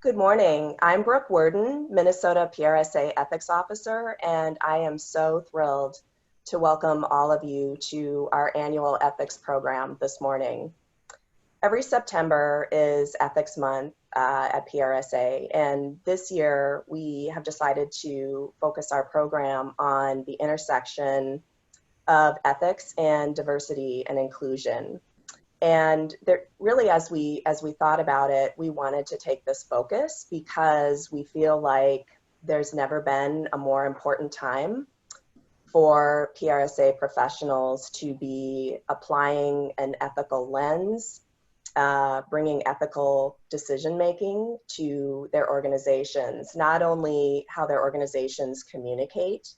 Good morning. I'm Brooke Worden, Minnesota PRSA Ethics Officer, and I am so thrilled to welcome all of you to our annual ethics program this morning. Every September is Ethics Month at PRSA, and this year we have decided to focus our program on the intersection of ethics and diversity and inclusion. And there, really, as we thought about it, we wanted to take this focus because we feel like there's never been a more important time for PRSA professionals to be applying an ethical lens, bringing ethical decision-making to their organizations, not only how their organizations communicate,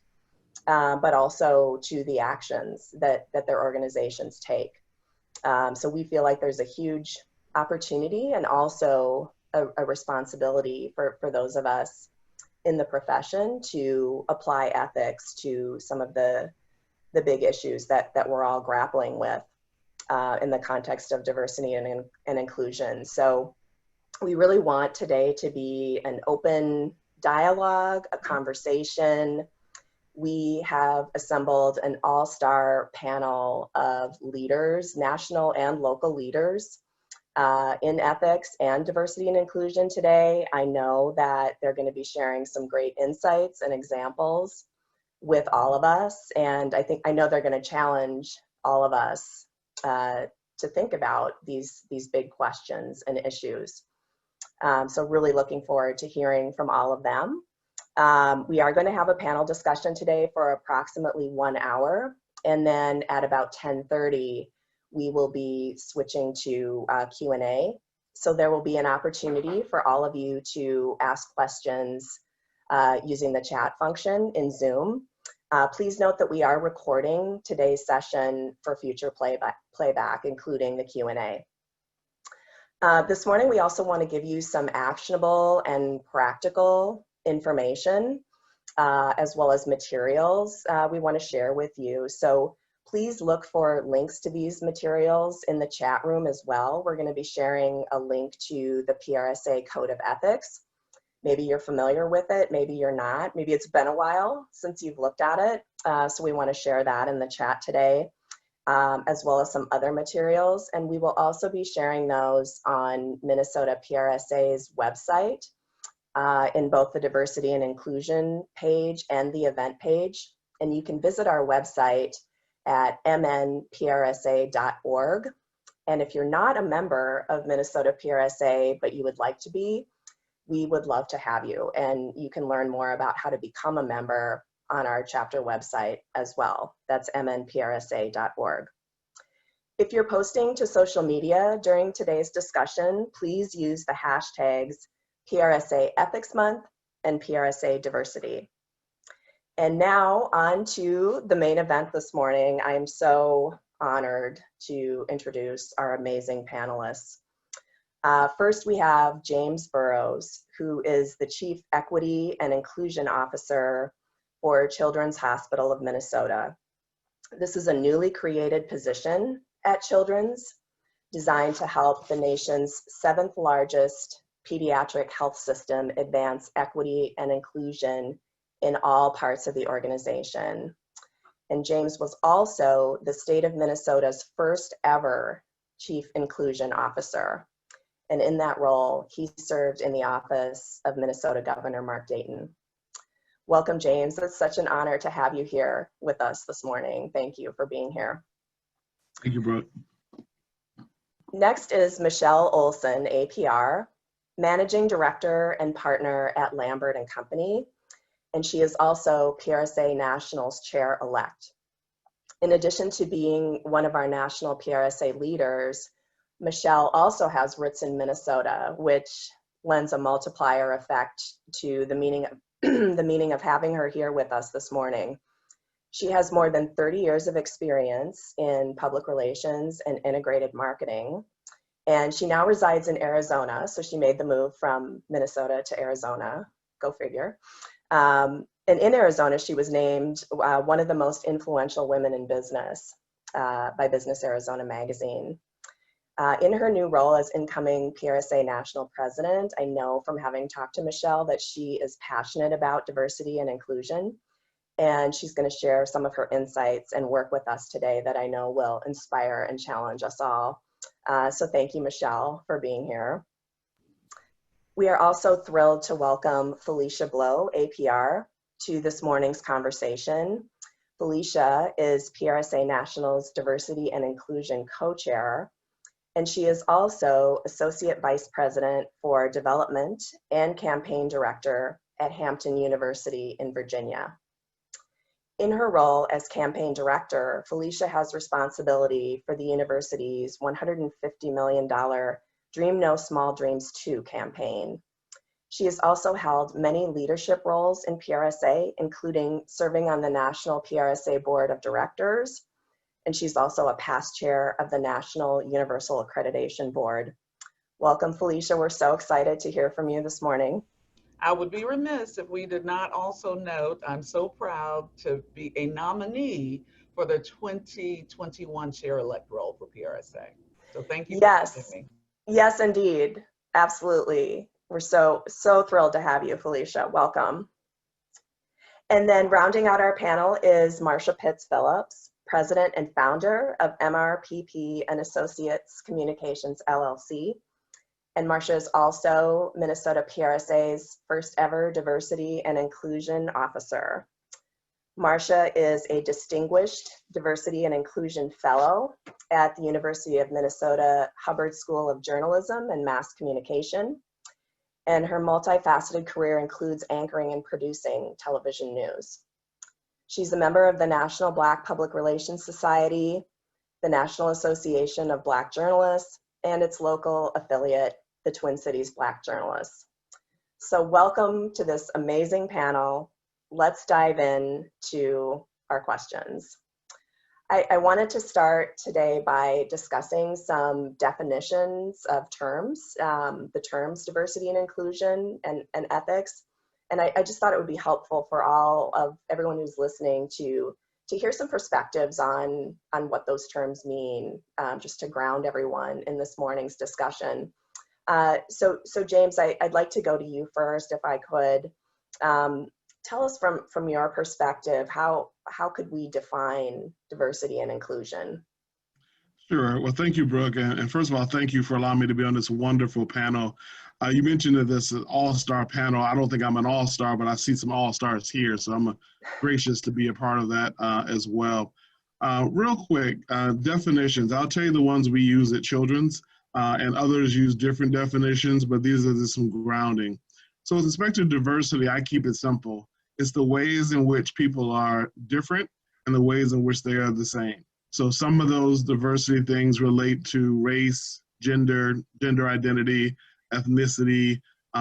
but also to the actions that their organizations take. So we feel like there's a huge opportunity and also a responsibility for those of us in the profession to apply ethics to some of the big issues that we're all grappling with in the context of diversity and inclusion. So we really want today to be an open dialogue, a conversation. We have assembled an all-star panel of leaders, national and local leaders in ethics and diversity and inclusion today. I know that they're going to be sharing some great insights and examples with all of us, and I know they're going to challenge all of us to think about these big questions and issues. So really looking forward to hearing from all of them. We are going to have a panel discussion today for approximately 1 hour, and then at about 10:30, we will be switching to Q&A. So there will be an opportunity for all of you to ask questions using the chat function in Zoom. Please note that we are recording today's session for future playback, including the Q&A. This morning, we also want to give you some actionable and practical information as well as materials we want to share with you. So please look for links to these materials in the chat room as well. We're going to be sharing a link to the PRSA Code of Ethics. Maybe you're familiar with it, maybe you're not. Maybe it's been a while since you've looked at it. So we want to share that in the chat today, as well as some other materials. And we will also be sharing those on Minnesota PRSA's website, in both the diversity and inclusion page and the event page. And you can visit our website at mnprsa.org. And if you're not a member of Minnesota PRSA, but you would like to be, we would love to have you. And you can learn more about how to become a member on our chapter website as well. That's mnprsa.org. If you're posting to social media during today's discussion, please use the hashtags PRSA Ethics Month and PRSA Diversity. And now on to the main event this morning. I am so honored to introduce our amazing panelists. First, we have James Burroughs, who is the Chief Equity and Inclusion Officer for Children's Hospital of Minnesota. This is a newly created position at Children's, designed to help the nation's 7th largest pediatric health system advance equity and inclusion in all parts of the organization. And James was also the state of Minnesota's first ever Chief Inclusion Officer. And in that role, he served in the office of Minnesota Governor Mark Dayton. Welcome, James. It's such an honor to have you here with us this morning. Thank you for being here. Thank you, Brooke. Next is Michelle Olson, APR, Managing Director and Partner at Lambert and Company, and she is also PRSA National's Chair-Elect. In addition to being one of our national PRSA leaders, Michelle also has roots in Minnesota, which lends a multiplier effect to the meaning of having her here with us this morning. She has more than 30 years of experience in public relations and integrated marketing. And she now resides in Arizona, so she made the move from Minnesota to Arizona, go figure. And in Arizona, she was named one of the most influential women in business by Business Arizona magazine. In her new role as incoming PRSA National President, I know from having talked to Michelle that she is passionate about diversity and inclusion, and she's going to share some of her insights and work with us today that I know will inspire and challenge us all. So thank you, Michelle, for being here. We are also thrilled to welcome Felicia Blow, APR, to this morning's conversation. Felicia is PRSA National's Diversity and Inclusion Co-Chair, and she is also Associate Vice President for Development and Campaign Director at Hampton University in Virginia. In her role as Campaign Director, Felicia has responsibility for the university's $150 million Dream No Small Dreams 2 campaign. She has also held many leadership roles in PRSA, including serving on the National PRSA Board of Directors, and she's also a past chair of the National Universal Accreditation Board. Welcome, Felicia. We're so excited to hear from you this morning. I would be remiss if we did not also note I'm so proud to be a nominee for the 2021 Chair-Elect role for PRSA. So thank you for having me. Yes, indeed. Absolutely. We're so thrilled to have you, Felicia. Welcome. And then rounding out our panel is Marcia Pitts-Phillips, President and founder of MRPP and Associates Communications, LLC. And Marcia is also Minnesota PRSA's first ever Diversity and Inclusion Officer. Marcia is a distinguished Diversity and Inclusion Fellow at the University of Minnesota Hubbard School of Journalism and Mass Communication. And her multifaceted career includes anchoring and producing television news. She's a member of the National Black Public Relations Society, the National Association of Black Journalists, and its local affiliate, the Twin Cities Black Journalists. So welcome to this amazing panel. Let's dive in to our questions. I wanted to start today by discussing some definitions of terms, the terms diversity and inclusion and ethics. And I just thought it would be helpful for everyone who's listening to hear some perspectives on what those terms mean, just to ground everyone in this morning's discussion. So James, I'd like to go to you first, if I could. Tell us from your perspective, how could we define diversity and inclusion? Sure. Well, thank you, Brooke. And first of all, thank you for allowing me to be on this wonderful panel. You mentioned that this is an all-star panel. I don't think I'm an all-star, but I see some all-stars here, so I'm gracious to be a part of that as well. Real quick, definitions. I'll tell you the ones we use at Children's, and others use different definitions, but these are just some grounding. So with respect to diversity, I keep it simple. It's the ways in which people are different and the ways in which they are the same. So some of those diversity things relate to race, gender identity, ethnicity,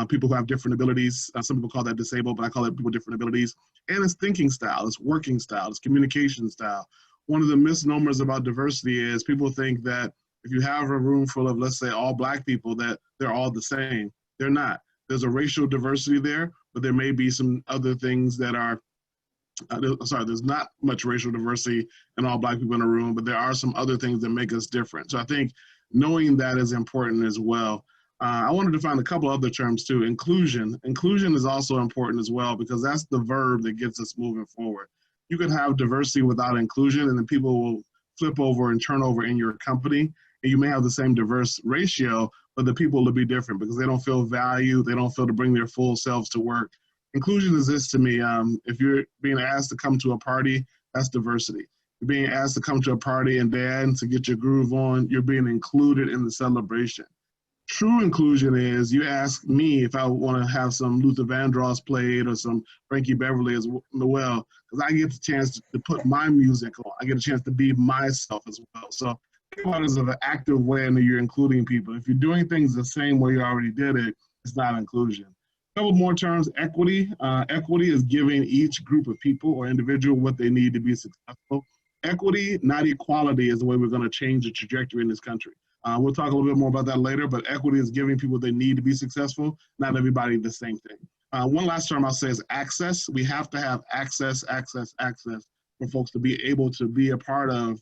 people who have different abilities. Some people call that disabled, but I call it people with different abilities. And it's thinking style, it's working style, it's communication style. One of the misnomers about diversity is people think that if you have a room full of, let's say, all Black people, that they're all the same. They're not. There's a racial diversity there, but there may be some other things that are, there's not much racial diversity in all Black people in a room, but there are some other things that make us different. So I think knowing that is important as well. I want to define a couple other terms too. Inclusion. Inclusion is also important as well, because that's the verb that gets us moving forward. You could have diversity without inclusion, and then people will flip over and turn over in your company, and you may have the same diverse ratio, but the people will be different because they don't feel valued, they don't feel to bring their full selves to work. Inclusion is this to me. If you're being asked to come to a party, that's diversity. You're being asked to come to a party and dance to get your groove on, you're being included in the celebration. True inclusion is you ask me if I want to have some Luther Vandross played or some Frankie Beverly as well, because I get the chance to put my music on. I get a chance to be myself as well. So think about it as an active way in that you're including people. If you're doing things the same way you already did it, it's not inclusion. A couple more terms. Equity. Equity is giving each group of people or individual what they need to be successful. Equity, not equality, is the way we're going to change the trajectory in this country. We'll talk a little bit more about that later, but equity is giving people what they need to be successful, not everybody the same thing. One last term I'll say is access. We have to have access for folks to be able to be a part of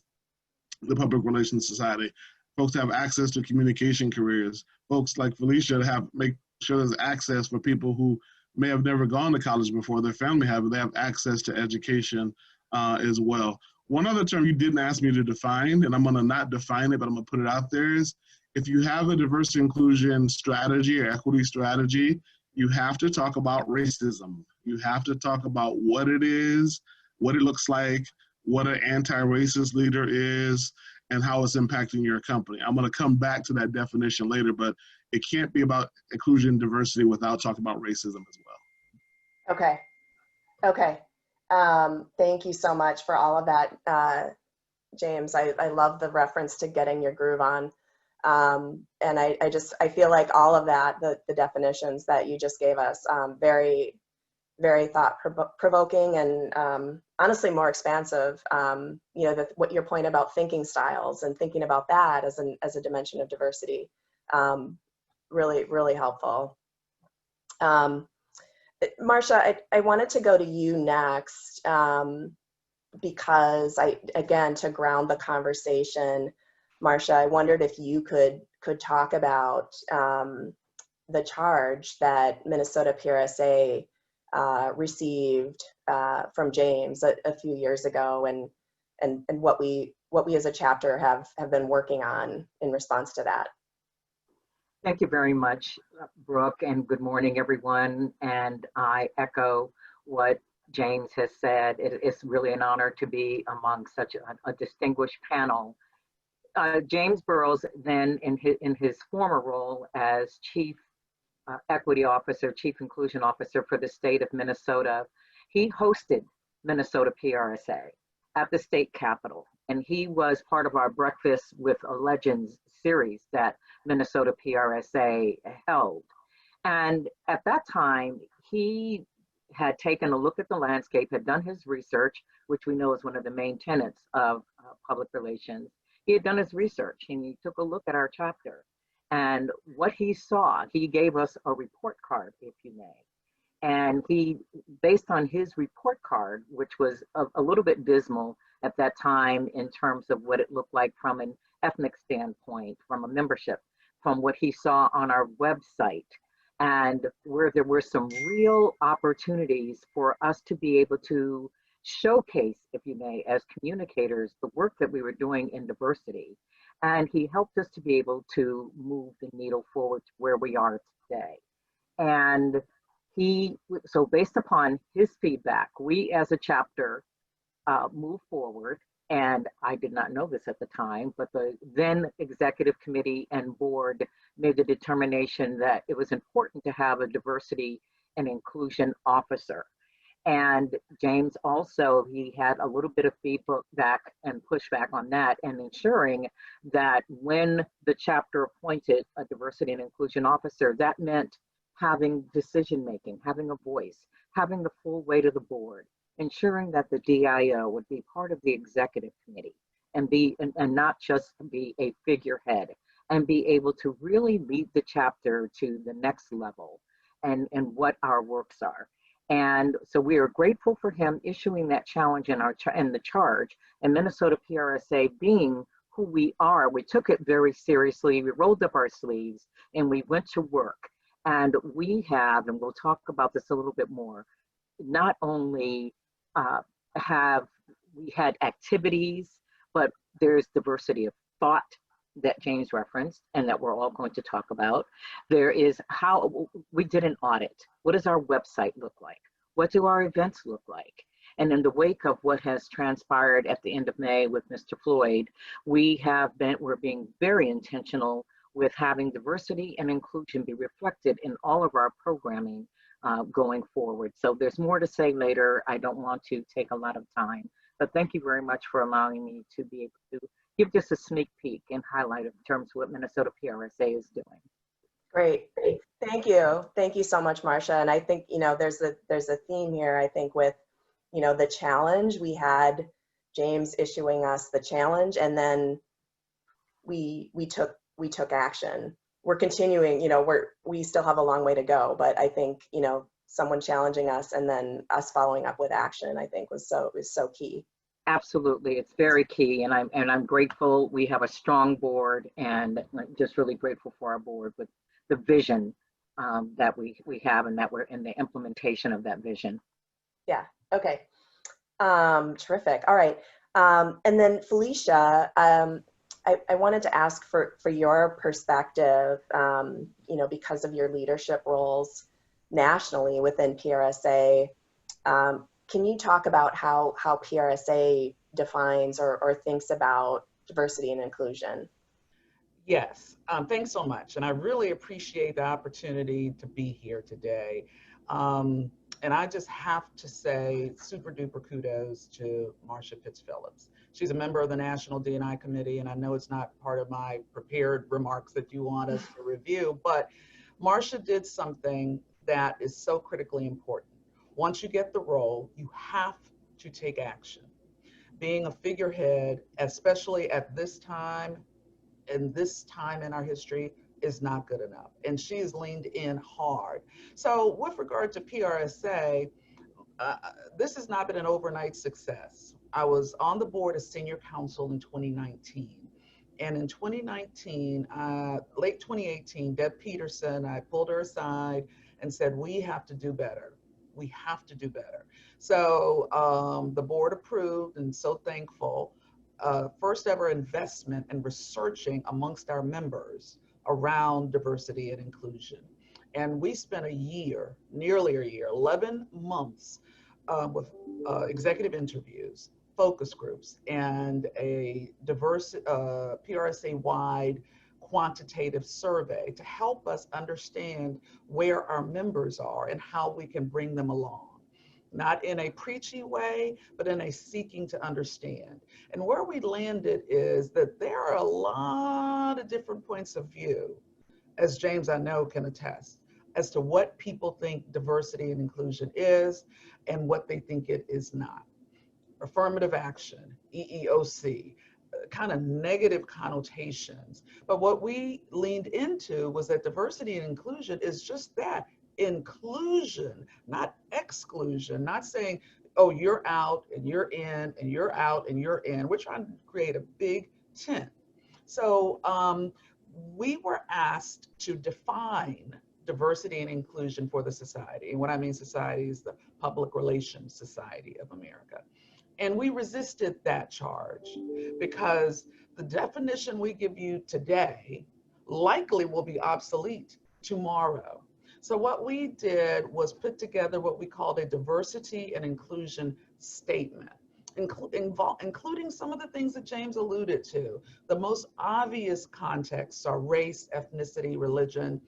the public relations society. folks have access to communication careers. Folks like Felicia make sure there's access for people who may have never gone to college before, their family have, they have access to education as well. One other term you didn't ask me to define, and I'm gonna not define it, but I'm gonna put it out there, is if you have a diversity inclusion strategy or equity strategy, you have to talk about racism. You have to talk about what it is, what it looks like, what an anti-racist leader is, and how it's impacting your company. I'm gonna come back to that definition later, but it can't be about inclusion and diversity without talking about racism as well. Okay, okay. Thank you so much for all of that, James. I love the reference to getting your groove on. And I feel like all of that, the definitions that you just gave us, very, very thought-provoking and honestly more expansive. You know, what your point about thinking styles and thinking about that as a dimension of diversity, really, really helpful. Marcia, I wanted to go to you next because again, to ground the conversation, Marcia, I wondered if you could talk about the charge that Minnesota PRSA received from James a few years ago, and what we as a chapter have been working on in response to that. Thank you very much, Brooke, and good morning, everyone. And I echo what James has said. It's really an honor to be among such a distinguished panel. James Burroughs, then in his former role as Chief Equity Officer, Chief Inclusion Officer for the state of Minnesota, he hosted Minnesota PRSA at the state capitol. And he was part of our Breakfast with Legends series that Minnesota PRSA held. And at that time, he had taken a look at the landscape, had done his research, which we know is one of the main tenets of public relations. He had done his research and he took a look at our chapter. And what he saw, he gave us a report card, if you may. And he, based on his report card, which was a little bit dismal at that time in terms of what it looked like from an ethnic standpoint, from a membership, from what he saw on our website, and where there were some real opportunities for us to be able to showcase, if you may, as communicators, the work that we were doing in diversity. And he helped us to be able to move the needle forward to where we are today. And so based upon his feedback, we as a chapter moved forward, and I did not know this at the time, but the then executive committee and board made the determination that it was important to have a diversity and inclusion officer. And James also, he had a little bit of feedback and pushback on that, and ensuring that when the chapter appointed a diversity and inclusion officer, that meant having decision-making, having a voice, having the full weight of the board, ensuring that the DIO would be part of the executive committee and not just be a figurehead, and be able to really lead the chapter to the next level and what our works are. And so we are grateful for him issuing that challenge in the charge, and Minnesota PRSA being who we are, we took it very seriously. We rolled up our sleeves and we went to work. And we have, and we'll talk about this a little bit more, not only have we had activities, but there's diversity of thought that James referenced and that we're all going to talk about. There is how we did an audit. What does our website look like? What do our events look like? And in the wake of what has transpired at the end of May with Mr. Floyd, we're being very intentional with having diversity and inclusion be reflected in all of our programming going forward. So there's more to say later. I don't want to take a lot of time, but thank you very much for allowing me to be able to give just a sneak peek and highlight in terms of what Minnesota PRSA is doing. Great, thank you. Thank you so much, Marcia. And I think, you know, there's a theme here, I think, with, you know, the challenge. We had James issuing us the challenge, and then we took action. We're continuing, you know, we still have a long way to go, but I think, you know, someone challenging us and then us following up with action, I think was so key. Absolutely, it's very key, and I'm grateful. We have a strong board, and I'm just really grateful for our board with the vision that we have, and that we're in the implementation of that vision. Yeah. Okay. Terrific. All right. And then Felicia, I wanted to ask for your perspective, you know, because of your leadership roles nationally within PRSA. Can you talk about how PRSA defines or thinks about diversity and inclusion? Yes, thanks so much. And I really appreciate the opportunity to be here today. And I just have to say super duper kudos to Marcia Pitts-Phillips. She's a member of the National D&I Committee, and I know it's not part of my prepared remarks that you want us to review, but Marcia did something that is so critically important. Once you get the role, you have to take action. Being a figurehead, especially at this time, and this time in our history, is not good enough. And she has leaned in hard. So with regard to PRSA, this has not been an overnight success. I was on the board as senior counsel in 2019. And in 2019, late 2018, Deb Peterson, I pulled her aside and said, we have to do better. We have to do better. So the board approved, and so thankful, first ever investment in researching amongst our members around diversity and inclusion. And we spent a year, nearly a year, 11 months with executive interviews, focus groups, and a diverse PRSA-wide quantitative survey to help us understand where our members are and how we can bring them along. Not in a preachy way, but in a seeking to understand. And where we landed is that there are a lot of different points of view, as James I know can attest, as to what people think diversity and inclusion is and what they think it is not. Affirmative action, EEOC, kind of negative connotations. But what we leaned into was that diversity and inclusion is just that, inclusion, not exclusion, not saying, oh, you're out and you're in and you're out and you're in. We're trying to create a big tent. So we were asked to define diversity and inclusion for the society. And what I mean society is the Public Relations Society of America. And we resisted that charge because the definition we give you today likely will be obsolete tomorrow. So what we did was put together what we called a diversity and inclusion statement, including some of the things that James alluded to. The most obvious contexts are race, ethnicity, religion,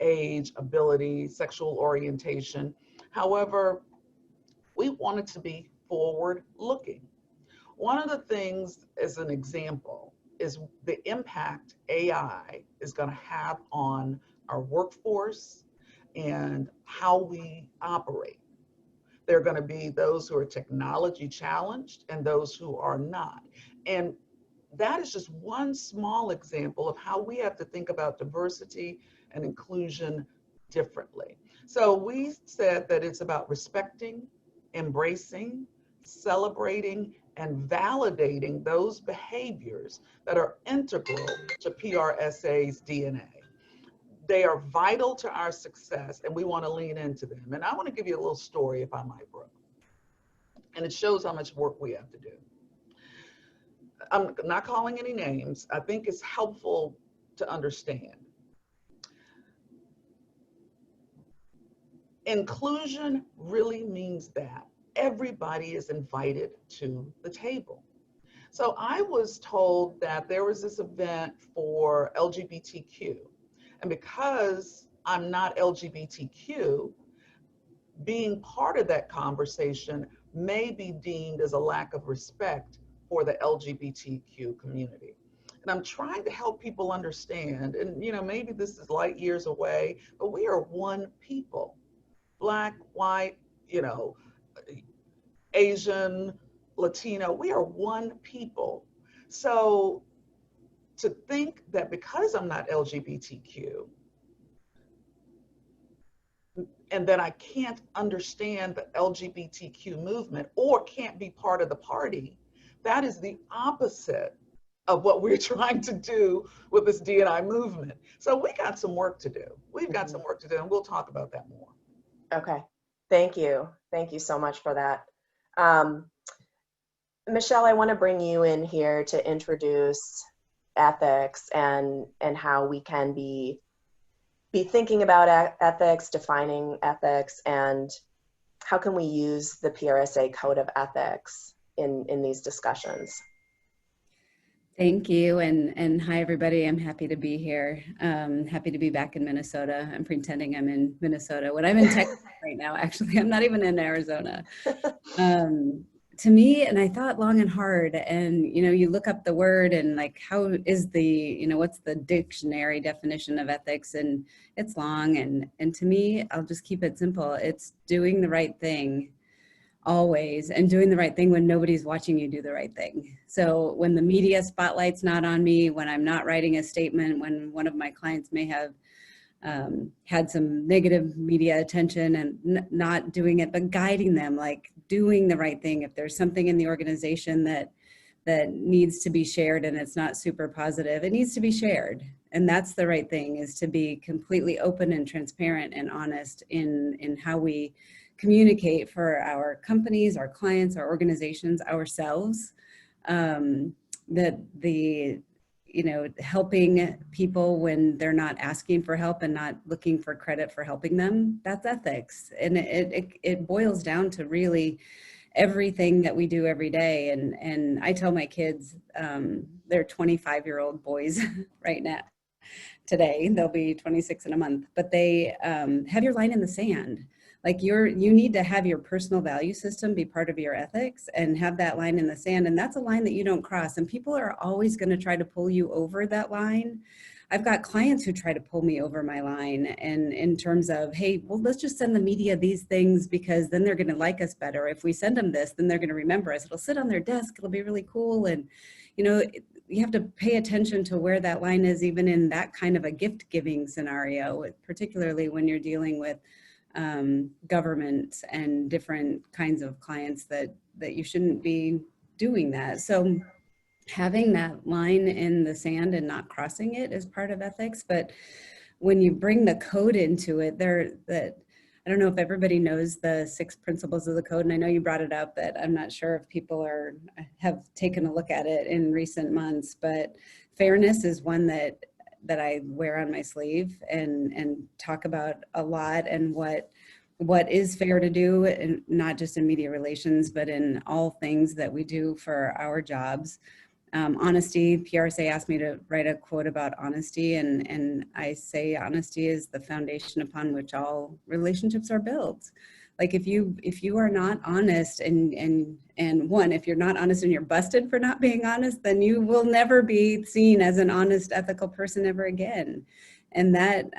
age, ability, sexual orientation. However, we wanted to be forward-looking. One of the things, as an example, is the impact AI is going to have on our workforce and how we operate. There are going to be those who are technology challenged and those who are not. And that is just one small example of how we have to think about diversity and inclusion differently. So we said that it's about respecting, embracing, celebrating, and validating those behaviors that are integral to PRSA's DNA. They are vital to our success, and we want to lean into them. And I want to give you a little story, if I might, Brooke. And it shows how much work we have to do. I'm not calling any names. I think it's helpful to understand. Inclusion really means that everybody is invited to the table. So I was told that there was this event for LGBTQ. And because I'm not LGBTQ, being part of that conversation may be deemed as a lack of respect for the LGBTQ community. And I'm trying to help people understand, and maybe this is light years away, but we are one people. Black, white, Asian, Latino, we are one people. So to think that because I'm not LGBTQ, and then I can't understand the LGBTQ movement or can't be part of the party, That is the opposite of what we're trying to do with this D&I movement. So we got some work to do. We've got some work to do, and we'll talk about that more. Okay, thank you. Thank you so much for that. Michelle, I want to bring you in here to introduce ethics and how we can be thinking about ethics, defining ethics, and how can we use the PRSA Code of Ethics in these discussions. Thank you, and hi everybody. I'm happy to be here. Happy to be back in Minnesota. I'm pretending I'm in Minnesota when I'm in Texas right now. Actually, I'm not even in Arizona. To me, and I thought long and hard, and you look up the word and like, how is the, what's the dictionary definition of ethics, and it's long, and to me, I'll just keep it simple. It's doing the right thing always, and doing the right thing when nobody's watching you do the right thing. So when the media spotlight's not on me, when I'm not writing a statement, when one of my clients may have had some negative media attention and not doing it, but guiding them, like doing the right thing. If there's something in the organization that needs to be shared and it's not super positive, it needs to be shared. And that's the right thing, is to be completely open and transparent and honest in how we communicate for our companies, our clients, our organizations, ourselves. That the helping people when they're not asking for help and not looking for credit for helping them, that's ethics. And it boils down to really everything that we do every day. And I tell my kids, they're 25-year-old boys right now. Today, they'll be 26 in a month, but they have your line in the sand. Like you need to have your personal value system be part of your ethics and have that line in the sand. And that's a line that you don't cross. And people are always going to try to pull you over that line. I've got clients who try to pull me over my line, and in terms of, hey, well, let's just send the media these things because then they're going to like us better. If we send them this, then they're going to remember us. It'll sit on their desk. It'll be really cool. And, you have to pay attention to where that line is, even in that kind of a gift giving scenario, particularly when you're dealing with government and different kinds of clients that you shouldn't be doing that. So having that line in the sand and not crossing it is part of ethics. But when you bring the code into it, I don't know if everybody knows the 6 principles of the code, and I know you brought it up, that I'm not sure if people have taken a look at it in recent months, but fairness is one that I wear on my sleeve and talk about a lot, and what is fair to do, and not just in media relations, but in all things that we do for our jobs. Honesty, PRSA asked me to write a quote about honesty, and I say honesty is the foundation upon which all relationships are built. Like if you are not honest, and one, if you're not honest and you're busted for not being honest, then you will never be seen as an honest, ethical person ever again. And that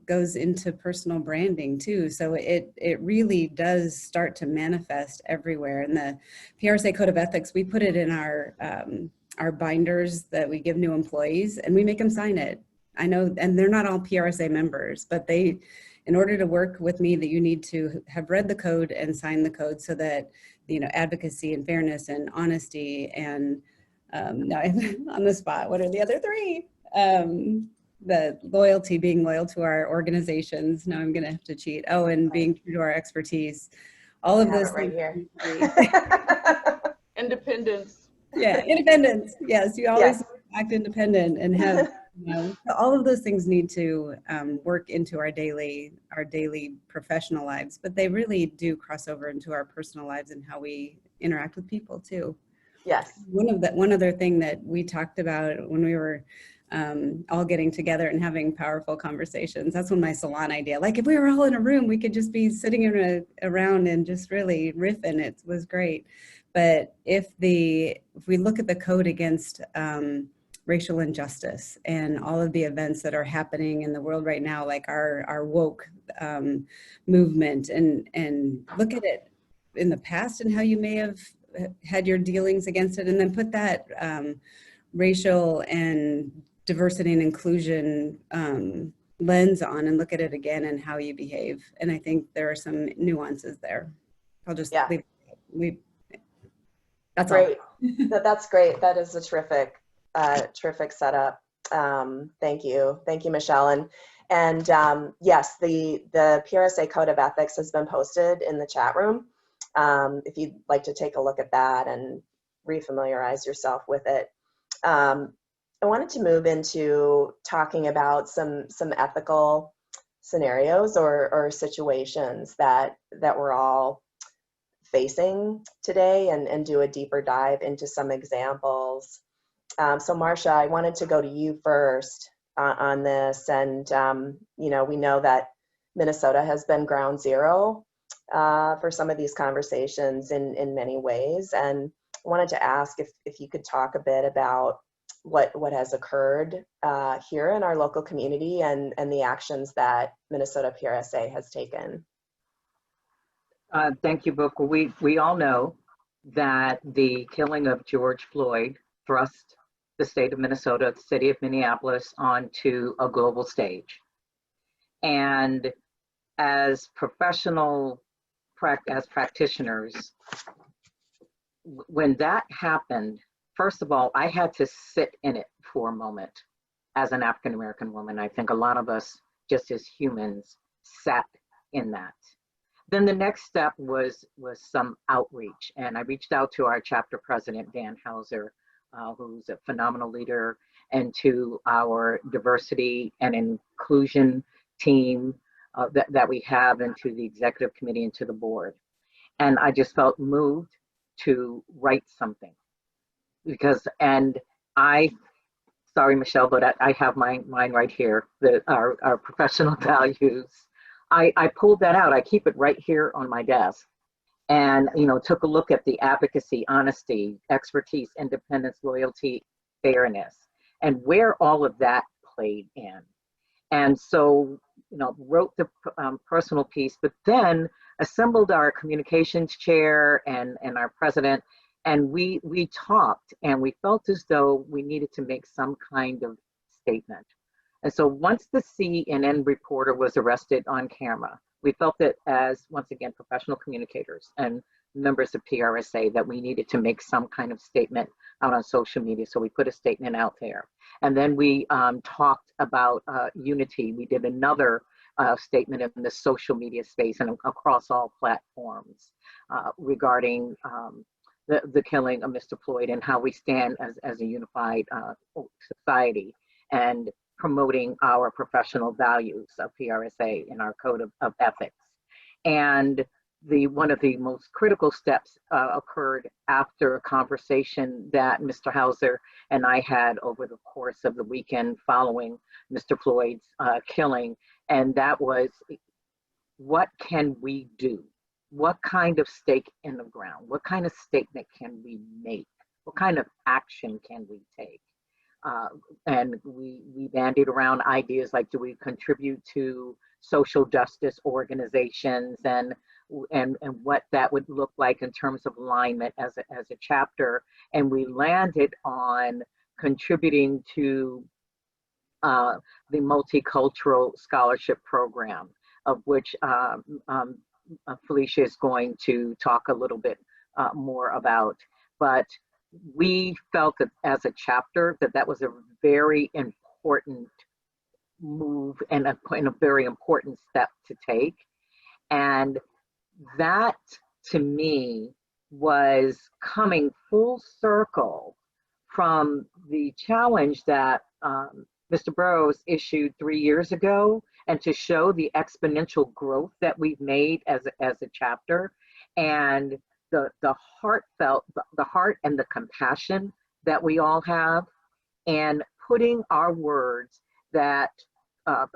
goes into personal branding too. So it really does start to manifest everywhere. And the PRSA Code of Ethics, we put it in our binders that we give new employees, and we make them sign it. I know, and they're not all PRSA members, but in order to work with me, that you need to have read the code and sign the code, so that advocacy and fairness and honesty and now I'm on the spot. What are the other 3? The loyalty, being loyal to our organizations. Now I'm going to have to cheat. Oh, and being true to our expertise. All of those right here. Independence. Yeah, independence. Yes, you always act independent and have. All of those things need to work into our daily professional lives, but they really do cross over into our personal lives and how we interact with people too. Yes. One other thing that we talked about when we were all getting together and having powerful conversations. That's when my salon idea, like if we were all in a room, we could just be sitting around and just really riffing. It was great. But if we look at the code against racial injustice and all of the events that are happening in the world right now, like our woke movement, and look at it in the past and how you may have had your dealings against it, and then put that racial and diversity and inclusion lens on and look at it again and how you behave. And I think there are some nuances there. I'll just leave. That's great. all. That's great. That is a terrific, terrific setup. Thank you, Michelle. And yes, the PRSA Code of Ethics has been posted in the chat room. If you'd like to take a look at that and refamiliarize yourself with it. I wanted to move into talking about some ethical scenarios or situations that we're all facing today, and do a deeper dive into some examples. So Marcia, I wanted to go to you first on this, and you know, we know that Minnesota has been ground zero for some of these conversations in many ways, and I wanted to ask if you could talk a bit about what has occurred here in our local community and the actions that Minnesota PRSA has taken. Thank you, Brooke. We all know that the killing of George Floyd thrust the state of Minnesota, the city of Minneapolis, onto a global stage. And as as practitioners, when that happened, first of all, I had to sit in it for a moment as an African-American woman. I think a lot of us, just as humans, sat in that. Then the next step was some outreach, and I reached out to our chapter president, Dan Hauser, who's a phenomenal leader, and to our diversity and inclusion team that we have, and to the executive committee and to the board. And I just felt moved to write something because, and sorry, Michelle, but I have mine right here, our professional values. I pulled that out. I keep it right here on my desk, and took a look at the advocacy, honesty, expertise, independence, loyalty, fairness, and where all of that played in. And so, wrote the personal piece, but then assembled our communications chair and our president, and we talked, and we felt as though we needed to make some kind of statement. And so once the CNN reporter was arrested on camera, we felt that as, once again, professional communicators and members of PRSA, that we needed to make some kind of statement out on social media. So we put a statement out there. And then we talked about unity. We did another statement in the social media space and across all platforms regarding the killing of Mr. Floyd and how we stand as a unified society, and promoting our professional values of PRSA in our code of ethics. And one of the most critical steps occurred after a conversation that Mr. Hauser and I had over the course of the weekend following Mr. Floyd's killing. And that was, what can we do? What kind of stake in the ground? What kind of statement can we make? What kind of action can we take? And we bandied around ideas like, do we contribute to social justice organizations, and what that would look like in terms of alignment as a chapter. And we landed on contributing to the Multicultural Scholarship Program, of which Felicia is going to talk a little bit more about. But we felt that as a chapter that was a very important move and a very important step to take. And that, to me, was coming full circle from the challenge that Mr. Burroughs issued 3 years ago, and to show the exponential growth that we've made as a chapter, and the heart and the compassion that we all have, and putting our words that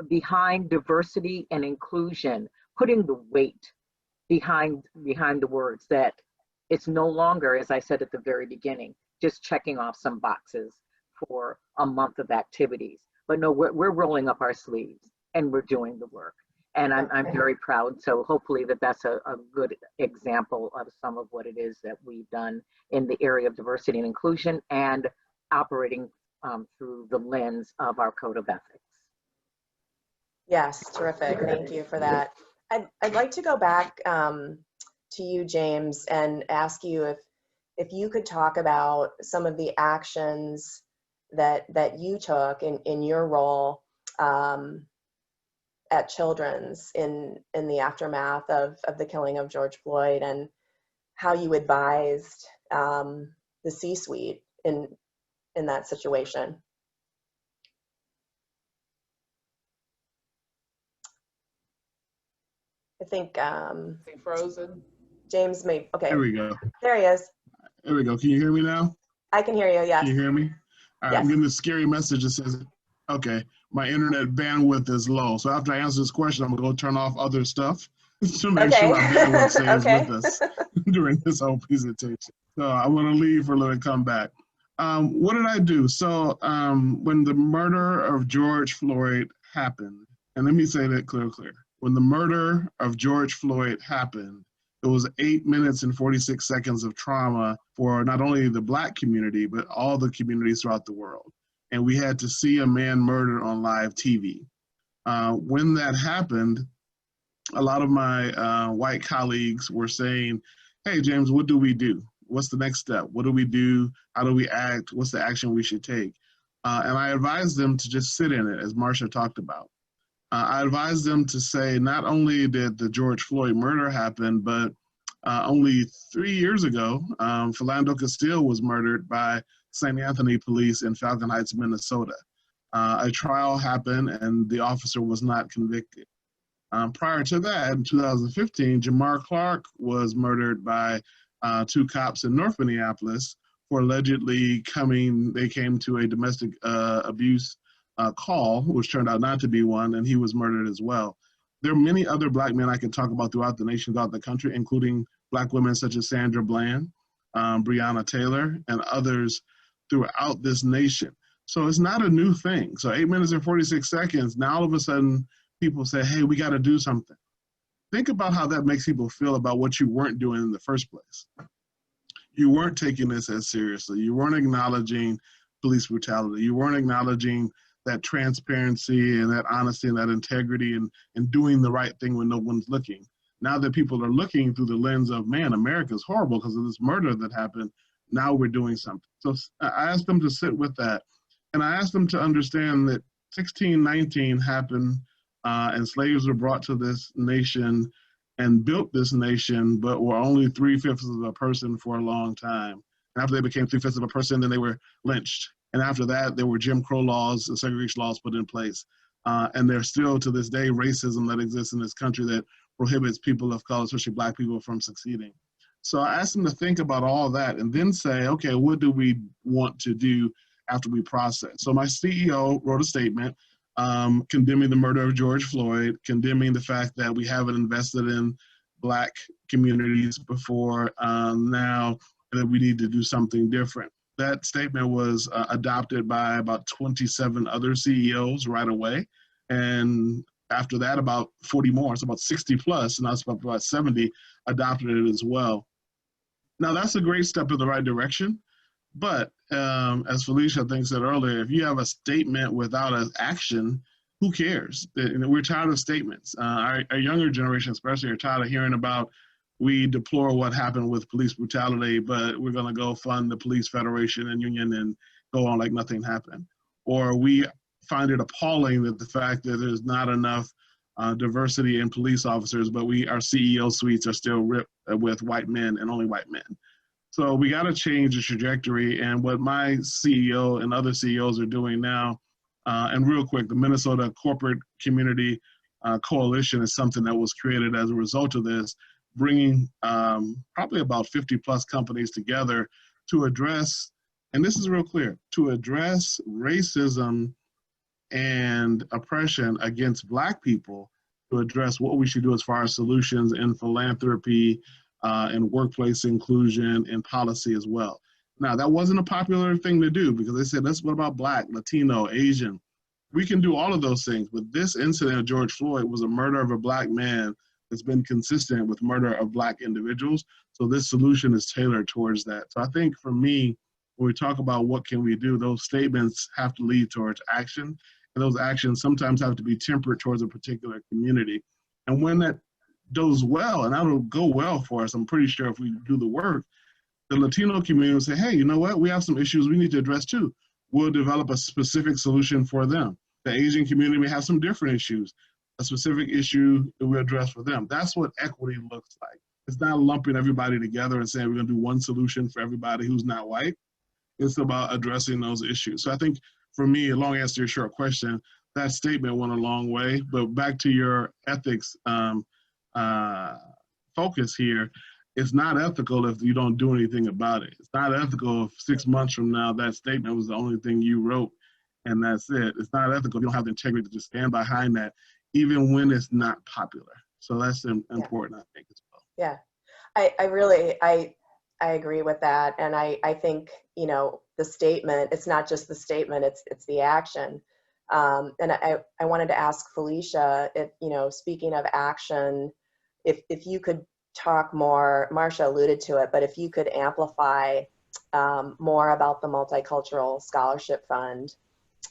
behind diversity and inclusion, putting the weight behind the words, that it's no longer, as I said at the very beginning, just checking off some boxes for a month of activities, but no, we're rolling up our sleeves and we're doing the work. And I'm very proud. So hopefully that's a good example of some of what it is that we've done in the area of diversity and inclusion, and operating through the lens of our code of ethics. Yes, terrific. Thank you for that. I'd like to go back to you, James, and ask you if you could talk about some of the actions that you took in your role at Children's in the aftermath of the killing of George Floyd, and how you advised the C-suite in that situation. I think frozen. James may, okay. There we go. There he is. There we go. Can you hear me now? I can hear you, yes. Can you hear me? All right, Yes. I'm getting this scary message that says, okay, my internet bandwidth is low. So after I answer this question, I'm gonna go turn off other stuff to make sure my bandwidth stays with us during this whole presentation. So I'm gonna leave for a little and come back. What did I do? So when the murder of George Floyd happened, and let me say that clear. When the murder of George Floyd happened, it was 8 minutes and 46 seconds of trauma for not only the Black community, but all the communities throughout the world. And we had to see a man murdered on live TV. When that happened, a lot of my white colleagues were saying, hey, James, what do we do? What's the next step? What do we do? How do we act? What's the action we should take? And I advised them to just sit in it, as Marsha talked about. I advised them to say, not only did the George Floyd murder happen, but only 3 years ago, Philando Castile was murdered by St. Anthony police in Falcon Heights, Minnesota. A trial happened and the officer was not convicted. Prior to that, in 2015, Jamar Clark was murdered by 2 cops in North Minneapolis for allegedly they came to a domestic abuse call, which turned out not to be one, and he was murdered as well. There are many other Black men I can talk about throughout the nation, throughout the country, including Black women such as Sandra Bland, Breonna Taylor, and others throughout this nation. So it's not a new thing. So 8 minutes and 46 seconds, now all of a sudden people say, hey, we got to do something. Think about how that makes people feel about what you weren't doing in the first place. You weren't taking this as seriously. You weren't acknowledging police brutality. You weren't acknowledging that transparency and that honesty and that integrity and doing the right thing when no one's looking. Now that people are looking through the lens of, man, America's horrible because of this murder that happened, now we're doing something. So I asked them to sit with that. And I asked them to understand that 1619 happened and slaves were brought to this nation and built this nation, but were only 3/5 of a person for a long time. And after they became 3/5 of a person, then they were lynched. And after that, there were Jim Crow laws and segregation laws put in place. And there's still, to this day, racism that exists in this country that prohibits people of color, especially Black people, from succeeding. So I asked them to think about all that and then say, okay, what do we want to do after we process? So my CEO wrote a statement condemning the murder of George Floyd, condemning the fact that we haven't invested in Black communities before now, and that we need to do something different. That statement was adopted by about 27 other CEOs right away. And after that, about 40 more, it's about 60 plus, and that's about 70 adopted it as well. Now that's a great step in the right direction. But as Felicia, I think, said earlier, if you have a statement without an action, who cares? We're tired of statements. Our younger generation especially are tired of hearing about, we deplore what happened with police brutality, but we're going to go fund the police federation and union and go on like nothing happened. Or we find it appalling that the fact that there's not enough diversity in police officers, but our CEO suites are still ripped with white men and only white men. So we got to change the trajectory. And what my CEO and other CEOs are doing now, and real quick, the Minnesota Corporate Community Coalition is something that was created as a result of this, bringing probably about 50 plus companies together to address, and this is real clear, to address racism and oppression against Black people, to address what we should do as far as solutions in philanthropy, and workplace inclusion and policy as well. Now, that wasn't a popular thing to do because they said, what about Black, Latino, Asian? We can do all of those things, but this incident of George Floyd was a murder of a Black man that's been consistent with murder of Black individuals. So this solution is tailored towards that. So I think for me, when we talk about what can we do, those statements have to lead towards action. And those actions sometimes have to be tempered towards a particular community. And when that goes well, and that'll go well for us, I'm pretty sure if we do the work, the Latino community will say, hey, you know what? We have some issues we need to address too. We'll develop a specific solution for them. The Asian community may have some different issues, a specific issue that we address for them. That's what equity looks like. It's not lumping everybody together and saying we're going to do one solution for everybody who's not white. It's about addressing those issues. So I think for me, a long answer to your short question, that statement went a long way. But back to your ethics focus here, it's not ethical if you don't do anything about it. It's not ethical if 6 months from now that statement was the only thing you wrote and that's it. It's not ethical if you don't have the integrity to just stand behind that, even when it's not popular. So that's important, I think, as well. Yeah, I agree with that. And I think, you know, the statement, it's not just the statement, it's the action. And I wanted to ask Felicia, you know, speaking of action, if you could talk more, Marcia alluded to it, but if you could amplify more about the Multicultural Scholarship Fund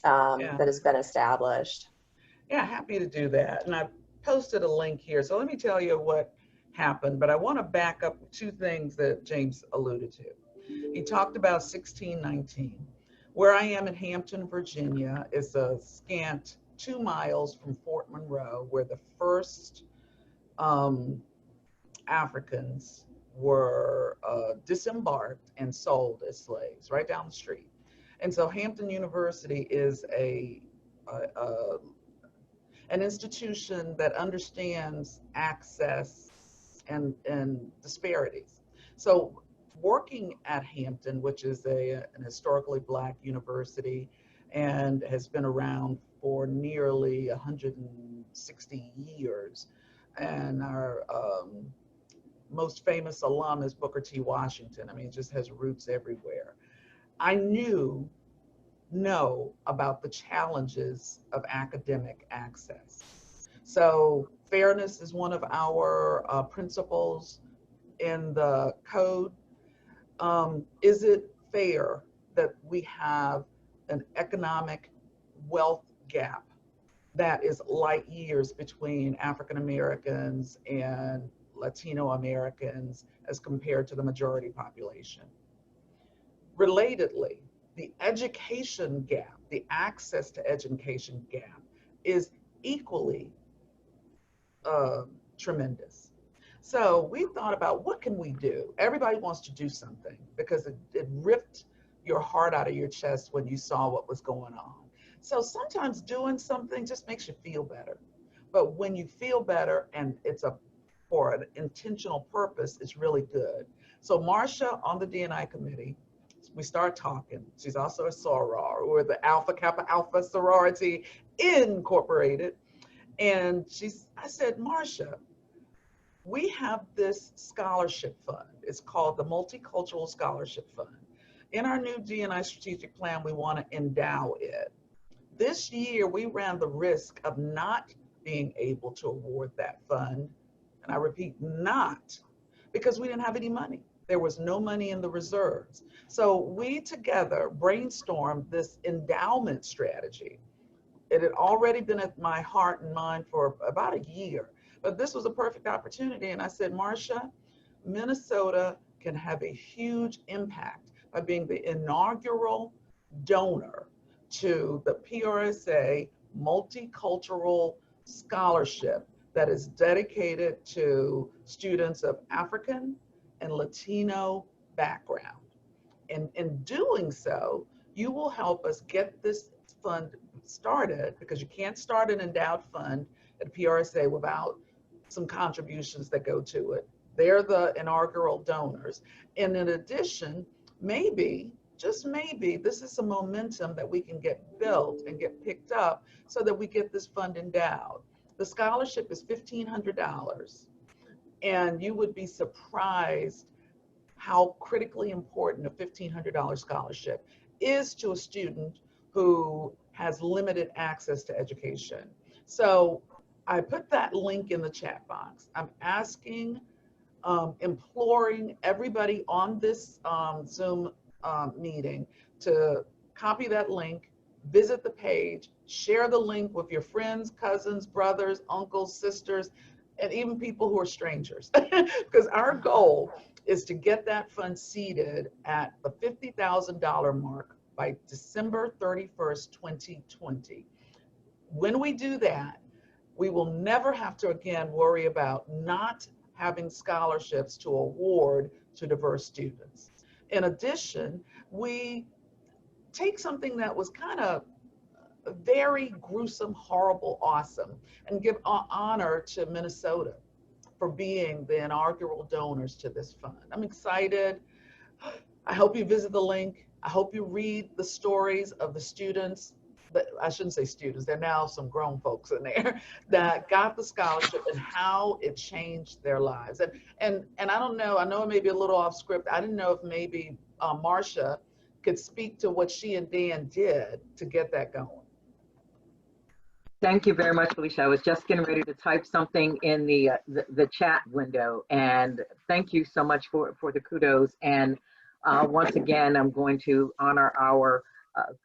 that has been established. Yeah, happy to do that. And I posted a link here. So let me tell you what happened, but I want to back up two things that James alluded to. He talked about 1619. Where I am in Hampton, Virginia is a scant 2 miles from Fort Monroe, where the first Africans were disembarked and sold as slaves, right down the street. And so Hampton University is an institution that understands access and disparities. So working at Hampton, which is an historically Black university and has been around for nearly 160 years, and our most famous alum is Booker T. Washington. I mean, it just has roots everywhere. I know about the challenges of academic access. So fairness is one of our principles in the code. Is it fair that we have an economic wealth gap that is light years between African Americans and Latino Americans as compared to the majority population? Relatedly, the education gap, the access to education gap is equally tremendous. So we thought about, what can we do? Everybody wants to do something because it ripped your heart out of your chest when you saw what was going on. So sometimes doing something just makes you feel better. But when you feel better and it's for an intentional purpose, it's really good. So Marcia on the D&I committee, we start talking. She's also a soror, or the Alpha Kappa Alpha sorority incorporated. And I said, Marcia, we have this scholarship fund. It's called the Multicultural Scholarship Fund. In our new D&I strategic plan, we want to endow it. This year, we ran the risk of not being able to award that fund. And I repeat, not, because we didn't have any money. There was no money in the reserves. So we together brainstormed this endowment strategy. It had already been at my heart and mind for about a year, but this was a perfect opportunity. And I said, Marcia, Minnesota can have a huge impact by being the inaugural donor to the PRSA Multicultural Scholarship that is dedicated to students of African and Latino background. And in doing so, you will help us get this fund started, because you can't start an endowed fund at PRSA without some contributions that go to it. They're the inaugural donors. And in addition, maybe, just maybe, this is some momentum that we can get built and get picked up so that we get this fund endowed. The scholarship is $1,500. And you would be surprised how critically important a $1,500 scholarship is to a student who has limited access to education. So I put that link in the chat box. I'm asking, imploring everybody on this Zoom meeting to copy that link, visit the page, share the link with your friends, cousins, brothers, uncles, sisters, and even people who are strangers. Because our goal is to get that fund seated at the $50,000 mark by December 31st, 2020. When we do that, we will never have to again worry about not having scholarships to award to diverse students. In addition, we take something that was kind of very gruesome, horrible, awesome, and give honor to Minnesota for being the inaugural donors to this fund. I'm excited. I hope you visit the link. I hope you read the stories of the students. I shouldn't say students, there are now some grown folks in there that got the scholarship and how it changed their lives. And I don't know, I know it may be a little off script. I didn't know if maybe Marcia could speak to what she and Dan did to get that going. Thank you very much, Felicia. I was just getting ready to type something in the chat window, and thank you so much for the kudos. And once again, I'm going to honor our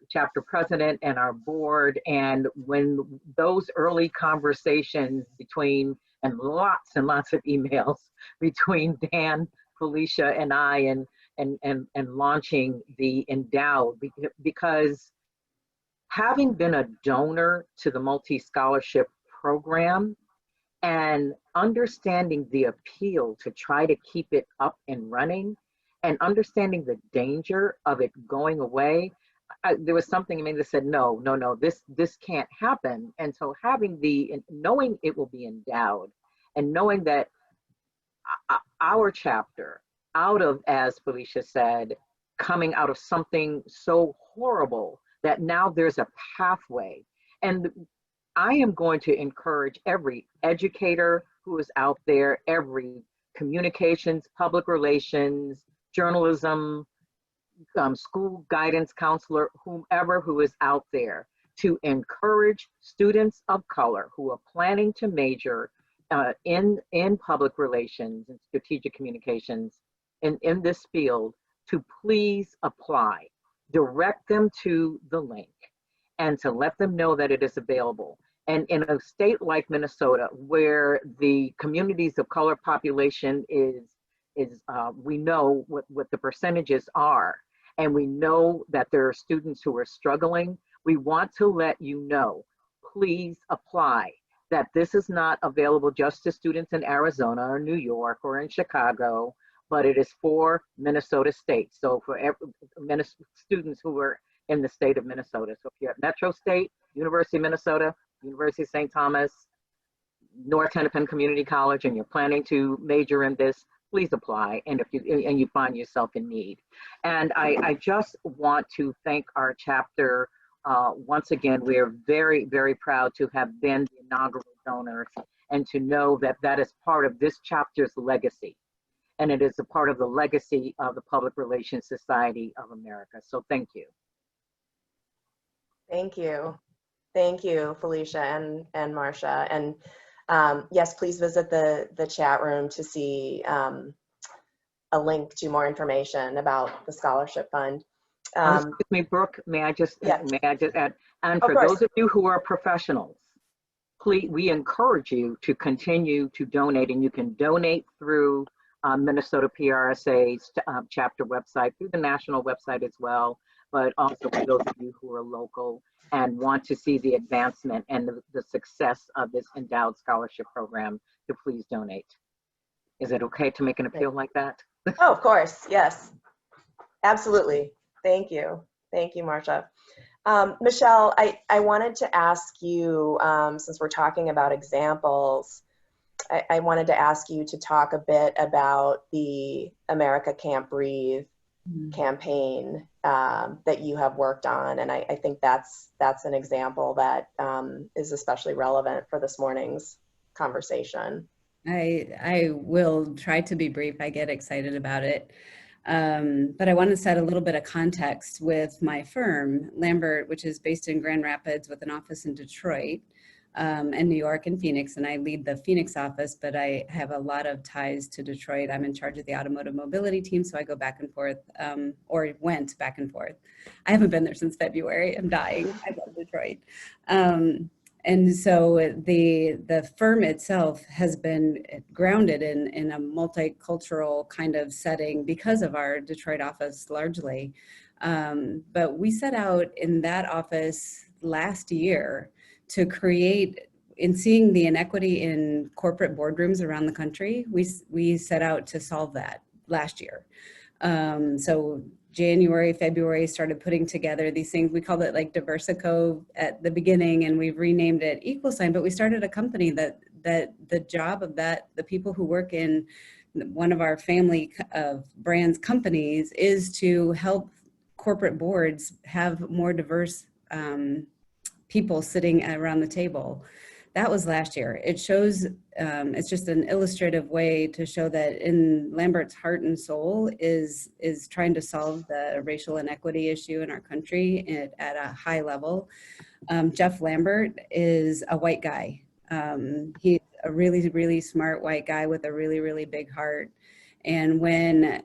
chapter president and our board. And when those early conversations between, and lots of emails between Dan, Felicia, and I, and launching the Endowed, because having been a donor to the multi-scholarship program and understanding the appeal to try to keep it up and running and understanding the danger of it going away, there was something in me that said, no, this can't happen. And so having knowing it will be endowed and knowing that our chapter, out of, as Felicia said, coming out of something so horrible, that now there's a pathway. And I am going to encourage every educator who is out there, every communications, public relations, journalism, school guidance counselor, whomever who is out there, to encourage students of color who are planning to major in public relations and strategic communications in this field to please apply. Direct them to the link and to let them know that it is available. And in a state like Minnesota, where the communities of color population is we know what the percentages are, and we know that there are students who are struggling, we want to let you know, please apply, that this is not available just to students in Arizona or New York or in Chicago, but it is for Minnesota State. So for students who are in the state of Minnesota. So if you're at Metro State, University of Minnesota, University of St. Thomas, North Hennepin Community College, and you're planning to major in this, please apply. And if you find yourself in need. And I just want to thank our chapter. Once again, we are very, very proud to have been the inaugural donors and to know that that is part of this chapter's legacy. And it is a part of the legacy of the Public Relations Society of America. So thank you. Thank you. Thank you, Felicia and Marcia. And yes, please visit the chat room to see a link to more information about the scholarship fund. Excuse me, Brooke, may I just add, and for those of you who are professionals, please, we encourage you to continue to donate, and you can donate through Minnesota PRSA's chapter website, through the national website as well, but also for those of you who are local and want to see the advancement and the success of this endowed scholarship program, to please donate. Is it okay to make an appeal like that? Oh, of course, yes, absolutely. Thank you. Thank you, Marcia. Michelle, I wanted to ask you, since we're talking about examples, I wanted to ask you to talk a bit about the America Can't Breathe campaign that you have worked on. And I think that's an example that is especially relevant for this morning's conversation. I will try to be brief. I get excited about it. But I want to set a little bit of context with my firm, Lambert, which is based in Grand Rapids with an office in Detroit and New York and Phoenix. And I lead the Phoenix office, but I have a lot of ties to Detroit. I'm in charge of the automotive mobility team, so I go back and forth, or went back and forth. I haven't been there since February. I'm dying. I love Detroit. And so the firm itself has been grounded in a multicultural kind of setting because of our Detroit office largely. But we set out in that office last year to create, in seeing the inequity in corporate boardrooms around the country, we set out to solve that last year. So January, February, started putting together these things. We called it like Diversico at the beginning, and we've renamed it Equal Sign, but we started a company that the job of that, the people who work in one of our family of brands companies, is to help corporate boards have more diverse people sitting around the table. That was last year. It shows, it's just an illustrative way to show that in Lambert's heart and soul is trying to solve the racial inequity issue in our country at a high level. Jeff Lambert is a white guy. He's a really, really smart white guy with a really, really big heart. And when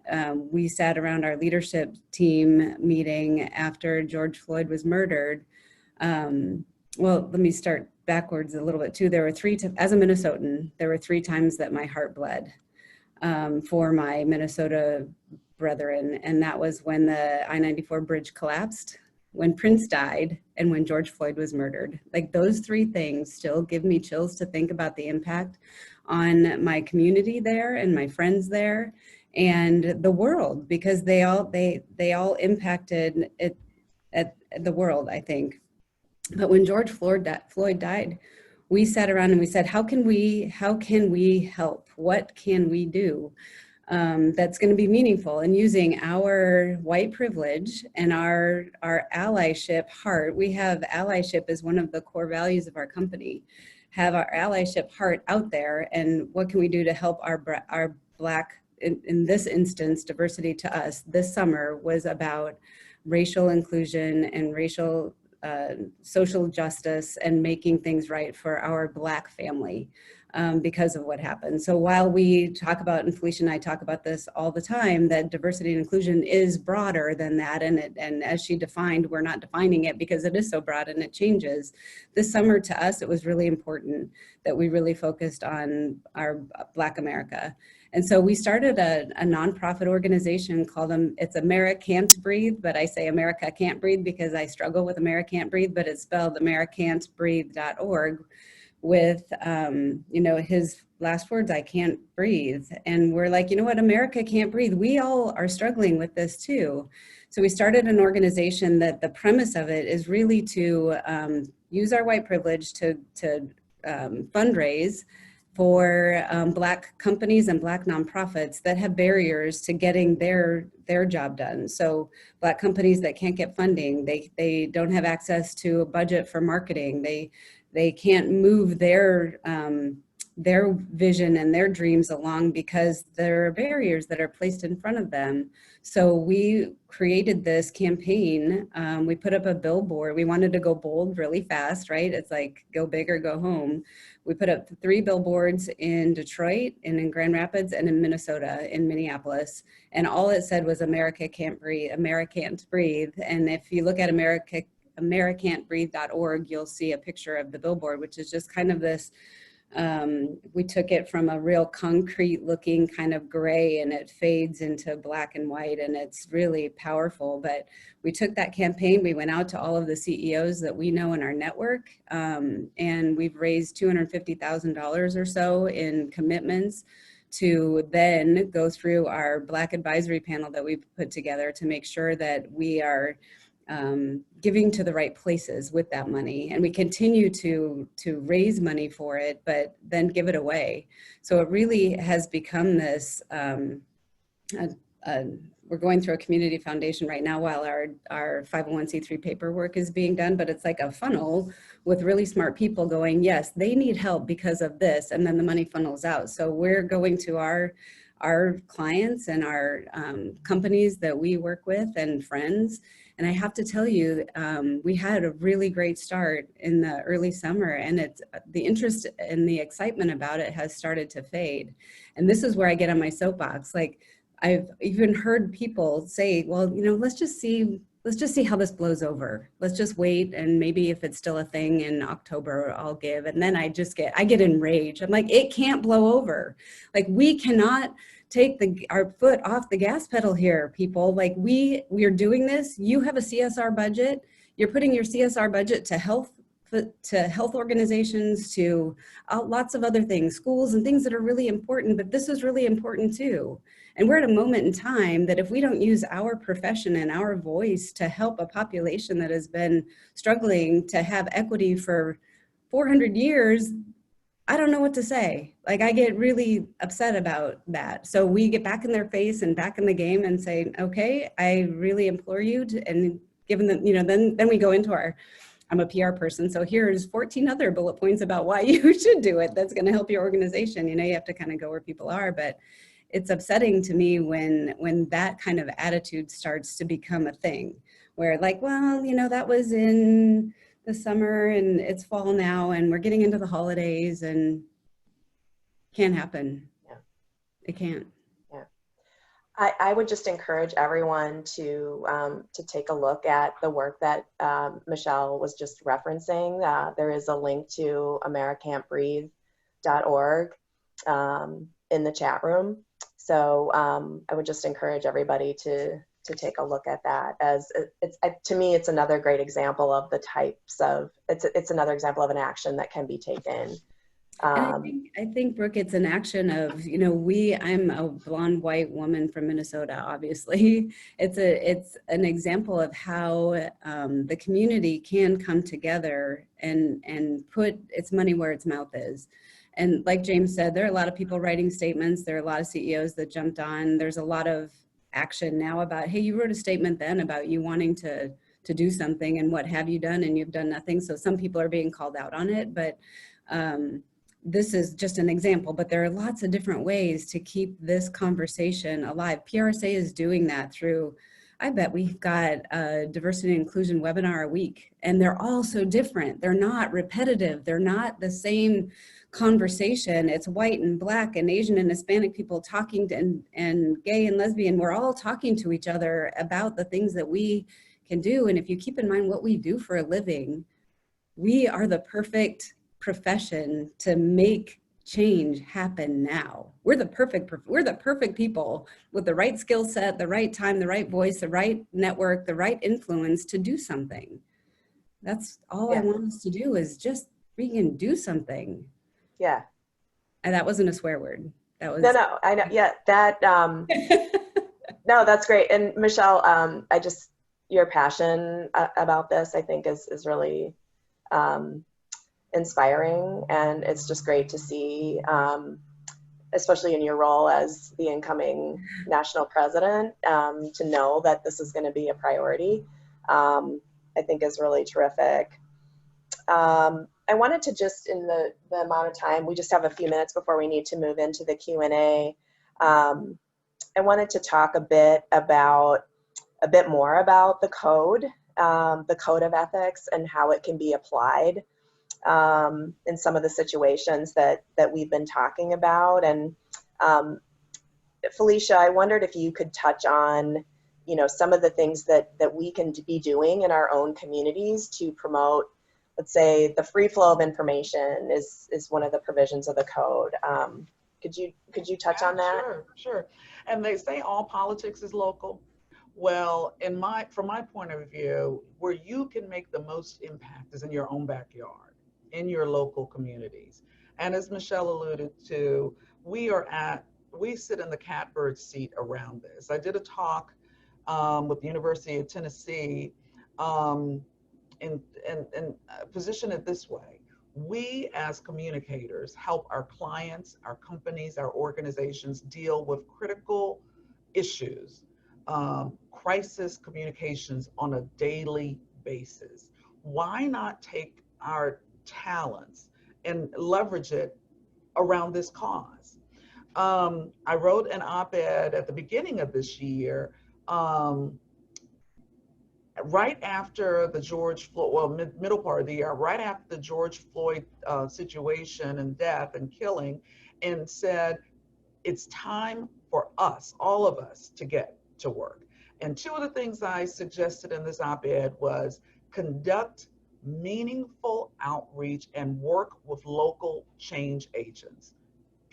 we sat around our leadership team meeting after George Floyd was murdered, well, let me start backwards a little bit too. There were as a Minnesotan, there were 3 times that my heart bled for my Minnesota brethren. And that was when the I-94 bridge collapsed, when Prince died, and when George Floyd was murdered. Like, those 3 things still give me chills to think about the impact on my community there and my friends there and the world, because they all impacted it at the world, I think. But when George Floyd died, we sat around and we said, how can we help? What can we do that's going to be meaningful? And using our white privilege and our allyship heart, we have allyship as one of the core values of our company, have our allyship heart out there. And what can we do to help our Black, in this instance, diversity to us this summer was about racial inclusion and racial social justice and making things right for our Black family because of what happened. So while we talk about, and Felicia and I talk about this all the time, that diversity and inclusion is broader than that, and as she defined, we're not defining it because it is so broad and it changes. This summer to us, it was really important that we really focused on our Black America. And so we started a nonprofit organization called it's America Can't Breathe, but I say America Can't Breathe because I struggle with America Can't Breathe, but it's spelled americantbreathe.org with, his last words, I can't breathe. And we're like, you know what, America can't breathe. We all are struggling with this too. So we started an organization that the premise of it is really to use our white privilege to fundraise for Black companies and Black nonprofits that have barriers to getting their job done. So Black companies that can't get funding, they don't have access to a budget for marketing, they can't move their vision and their dreams along because there are barriers that are placed in front of them. So we created this campaign. We put up a billboard. We wanted to go bold really fast, right? It's like go big or go home. We put up 3 billboards in Detroit and in Grand Rapids and in Minnesota, in Minneapolis. And all it said was America can't breathe, America can't breathe. And if you look at americantbreathe.org, you'll see a picture of the billboard, which is just kind of this, we took it from a real concrete looking kind of gray and it fades into black and white, and it's really powerful. But we took that campaign, we went out to all of the CEOs that we know in our network, and we've raised $250,000 or so in commitments to then go through our Black advisory panel that we've put together to make sure that we are giving to the right places with that money. And we continue to raise money for it, but then give it away. So it really has become this, we're going through a community foundation right now while our 501c3 paperwork is being done, but it's like a funnel with really smart people going, yes, they need help because of this, and then the money funnels out. So we're going to our clients and our companies that we work with and friends. And I have to tell you, we had a really great start in the early summer, and it's the interest and the excitement about it has started to fade. And this is where I get on my soapbox. Like, I've even heard people say, well, let's just see let's just see how this blows over. Let's just wait. And maybe if it's still a thing in October, I'll give. And then I get enraged. I'm like, it can't blow over. Like, we cannot take our foot off the gas pedal here, people. Like, we are doing this. You have a CSR budget. You're putting your CSR budget to health organizations, to lots of other things, schools and things that are really important, but this is really important too. And we're at a moment in time that if we don't use our profession and our voice to help a population that has been struggling to have equity for 400 years, I don't know what to say. Like, I get really upset about that. So we get back in their face and back in the game and say, okay, I really implore you to, and given that, then we go into I'm a PR person, so here's 14 other bullet points about why you should do it. That's going to help your organization. You have to kind of go where people are, but it's upsetting to me when that kind of attitude starts to become a thing where, like, well, that was in the summer and it's fall now and we're getting into the holidays, and can't happen. Yeah. It can't. I would just encourage everyone to take a look at the work that Michelle was just referencing. There is a link to american'tbreathe.org in the chat room. So I would just encourage everybody to take a look at that, as to me, it's another great example of the types of, it's another example of an action that can be taken. And I think, Brooke, it's an action of, I'm a blonde white woman from Minnesota, obviously. It's an example of how the community can come together and put its money where its mouth is. And like James said, there are a lot of people writing statements. There are a lot of CEOs that jumped on. There's a lot of action now about, hey, you wrote a statement then about you wanting to do something, and what have you done? And you've done nothing. So some people are being called out on it, but this is just an example, but there are lots of different ways to keep this conversation alive. PRSA is doing that through, I bet we've got a diversity and inclusion webinar a week, and they're all so different. They're not repetitive. They're not the same conversation. It's white and black and Asian and Hispanic people talking to, and gay and lesbian. We're all talking to each other about the things that we can do. And if you keep in mind what we do for a living, we are the perfect profession to make change happen now. We're the perfect people with the right skill set, the right time, the right voice, the right network, the right influence to do something. That's all I want us to do, is just freaking do something. Yeah. And that wasn't a swear word. That was no, I know. Yeah, that no, that's great. And Michelle, your passion about this, I think, is really inspiring, and it's just great to see, especially in your role as the incoming national president, to know that this is going to be a priority. I think is really terrific. I wanted to just, in the amount of time, we just have a few minutes before we need to move into the Q&A. I wanted to talk a bit more about the code of ethics and how it can be applied in some of the situations that we've been talking about. And Felicia, I wondered if you could touch on, some of the things that we can be doing in our own communities to promote, let's say, the free flow of information is one of the provisions of the code. Could you touch on that? Sure. And they say all politics is local. Well, from my point of view, where you can make the most impact is in your own backyard, in your local communities. And as Michelle alluded to, we sit in the catbird seat around this. I did a talk with the University of Tennessee and position it this way. We as communicators help our clients, our companies, our organizations deal with critical issues, crisis communications on a daily basis. Why not take our talents and leverage it around this cause? I wrote an op-ed at the beginning of this year, right after the George Floyd, middle part of the year, right after the George Floyd situation and death and killing, and said, it's time for us, all of us, to get to work. And two of the things I suggested in this op-ed was conduct meaningful outreach and work with local change agents.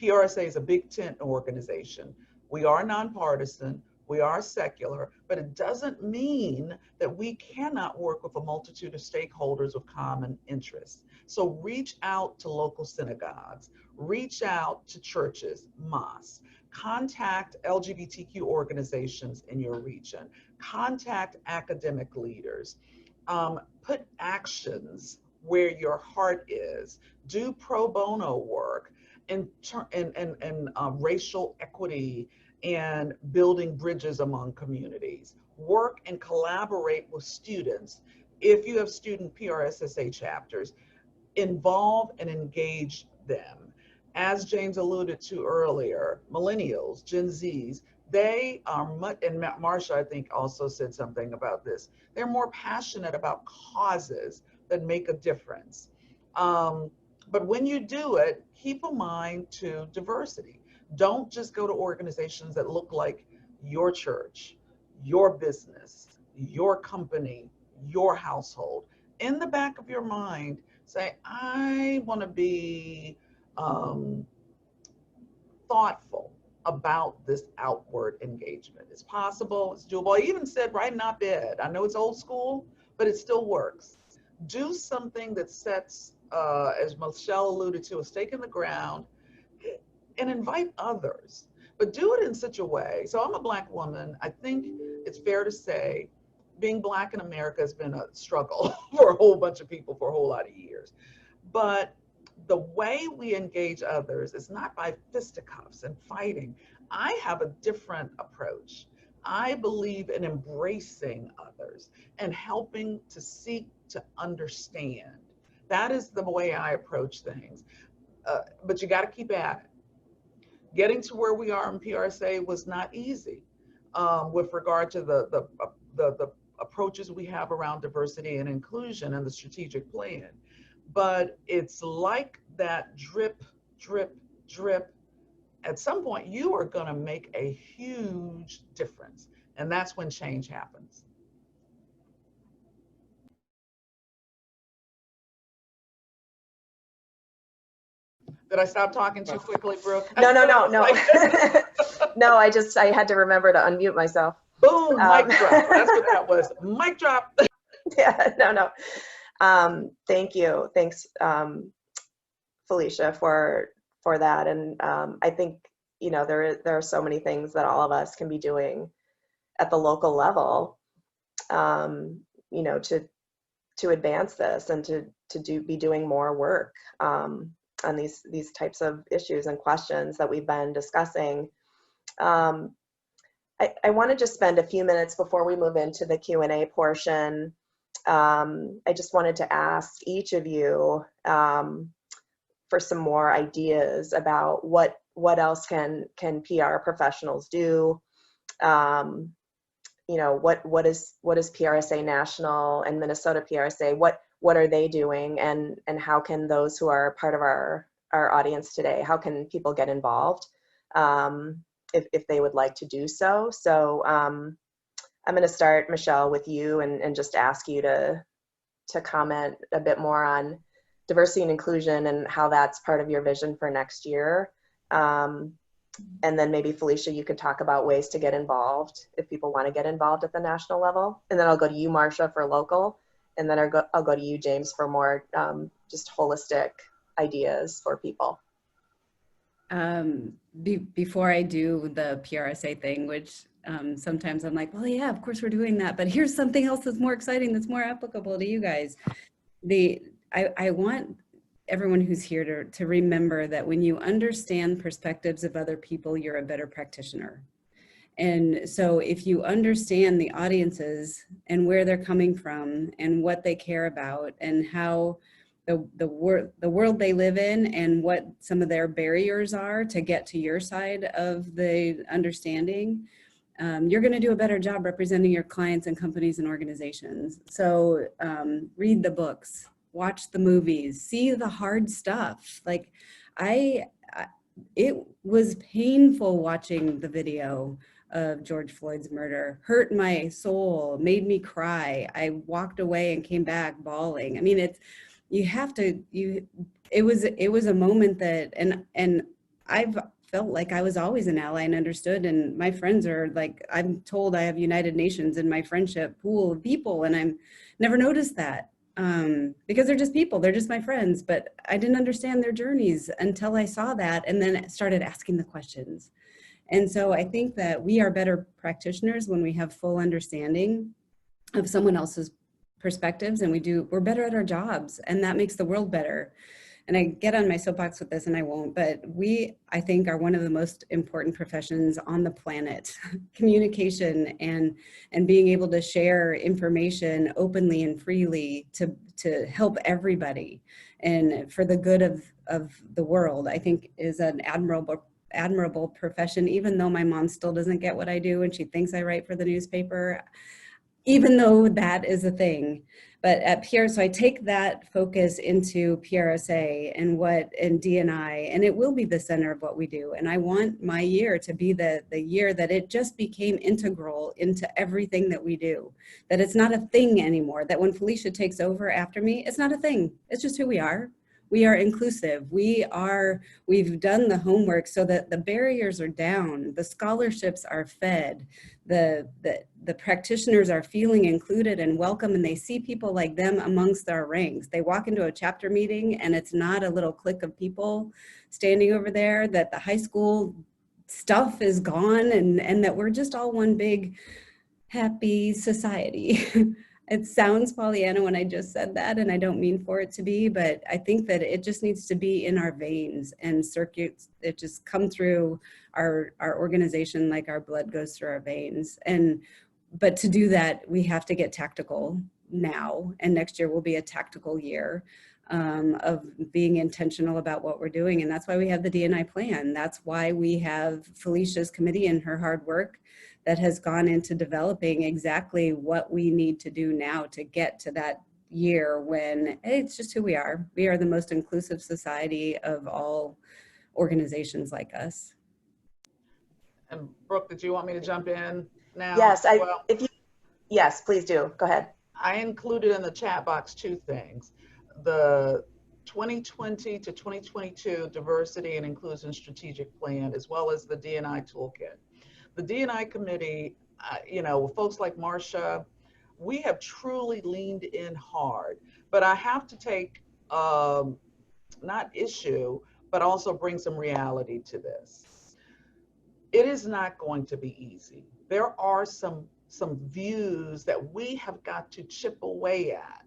PRSA is a big tent organization. We are nonpartisan, we are secular, but it doesn't mean that we cannot work with a multitude of stakeholders with common interests. So reach out to local synagogues, reach out to churches, mosques, contact LGBTQ organizations in your region, contact academic leaders, put actions where your heart is, do pro bono work, and racial equity and building bridges among communities. Work and collaborate with students. If you have student PRSA chapters, involve and engage them. As James alluded to earlier, millennials, Gen Zs, they are much, and Marsha, I think, also said something about this. They're more passionate about causes that make a difference. But when you do it, keep in mind to diversity. Don't just go to organizations that look like your church, your business, your company, your household. In the back of your mind, say, I want to be thoughtful about this outward engagement. It's possible, it's doable. I even said write an op-ed. I know it's old school, but it still works. Do something that sets, as Michelle alluded to, a stake in the ground, and invite others. But do it in such a way. So I'm a Black woman. I think it's fair to say being Black in America has been a struggle for a whole bunch of people for a whole lot of years. But the way we engage others is not by fisticuffs and fighting. I have a different approach. I believe in embracing others and helping to seek to understand. That is the way I approach things. But you got to keep at it. Getting to where we are in PRSA was not easy with regard to the approaches we have around diversity and inclusion and the strategic plan. But it's like that drip, drip, drip. At some point, you are going to make a huge difference. And that's when change happens. Did I stop talking too quickly, Brooke? No. No, I had to remember to unmute myself. Boom, mic drop. That's what that was. Mic drop. Yeah, no. Thank you. Thanks, Felicia, for that. And I think, you know, there are so many things that all of us can be doing at the local level, you know, to advance this and to be doing more work on these types of issues and questions that we've been discussing. I want to just spend a few minutes before we move into the Q&A portion. I just wanted to ask each of you for some more ideas about what else can PR professionals do. You know, what is PRSA National and Minnesota PRSA? What are they doing, and how can those who are part of our audience today, how can people get involved if they would like to do so? So I'm going to start, Michelle, with you and just ask you to comment a bit more on diversity and inclusion and how that's part of your vision for next year. And then maybe Felicia, you could talk about ways to get involved if people want to get involved at the national level. And then I'll go to you, Marsha, for local. And then I'll go to you, James, for more just holistic ideas for people. Before I do the PRSA thing, which sometimes I'm like, well, yeah, of course we're doing that, but here's something else that's more exciting, that's more applicable to you guys. I want everyone who's here to remember that when you understand perspectives of other people, you're a better practitioner. And so if you understand the audiences and where they're coming from and what they care about and how the world they live in and what some of their barriers are to get to your side of the understanding, you're going to do a better job representing your clients and companies and organizations. So read the books, watch the movies, see the hard stuff. Like it was painful watching the video of George Floyd's murder. Hurt my soul, made me cry. I walked away and came back bawling. I mean, it's, you have to, it was a moment that, and I've felt like I was always an ally and understood. And my friends are like, I'm told I have United Nations in my friendship pool of people, and I'm never noticed that. Because they're just people, they're just my friends, but I didn't understand their journeys until I saw that and then started asking the questions. And so I think that we are better practitioners when we have full understanding of someone else's perspectives, and we're better at our jobs, and that makes the world better. And I get on my soapbox with this and I won't, but we, I think, are one of the most important professions on the planet. Communication and being able to share information openly and freely to help everybody and for the good of the world, I think is an admirable profession, even though my mom still doesn't get what I do and she thinks I write for the newspaper, even though that is a thing. But at PR, so I take that focus into PRSA and D&I, and it will be the center of what we do. And I want my year to be the year that it just became integral into everything that we do, that it's not a thing anymore, that when Felicia takes over after me, it's not a thing, it's just who we are. We are inclusive. We've done the homework so that the barriers are down, the scholarships are fed, the practitioners are feeling included and welcome, and they see people like them amongst our ranks. They walk into a chapter meeting and it's not a little clique of people standing over there, that the high school stuff is gone, and that we're just all one big happy society. It sounds Pollyanna when I just said that, and I don't mean for it to be, but I think that it just needs to be in our veins and circuits that just come through our organization like our blood goes through our veins. But to do that, we have to get tactical now, and next year will be a tactical year of being intentional about what we're doing. And that's why we have the D&I plan. That's why we have Felicia's committee and her hard work that has gone into developing exactly what we need to do now to get to that year when it's just who we are. We are the most inclusive society of all organizations like us. And Brooke, did you want me to jump in now? Yes, yes, please do. Go ahead. I included in the chat box two things: the 2020 to 2022 Diversity and Inclusion Strategic Plan, as well as the D&I Toolkit. The D&I committee, folks like Marcia, we have truly leaned in hard, but I have to take, not issue, but also bring some reality to this. It is not going to be easy. There are some views that we have got to chip away at.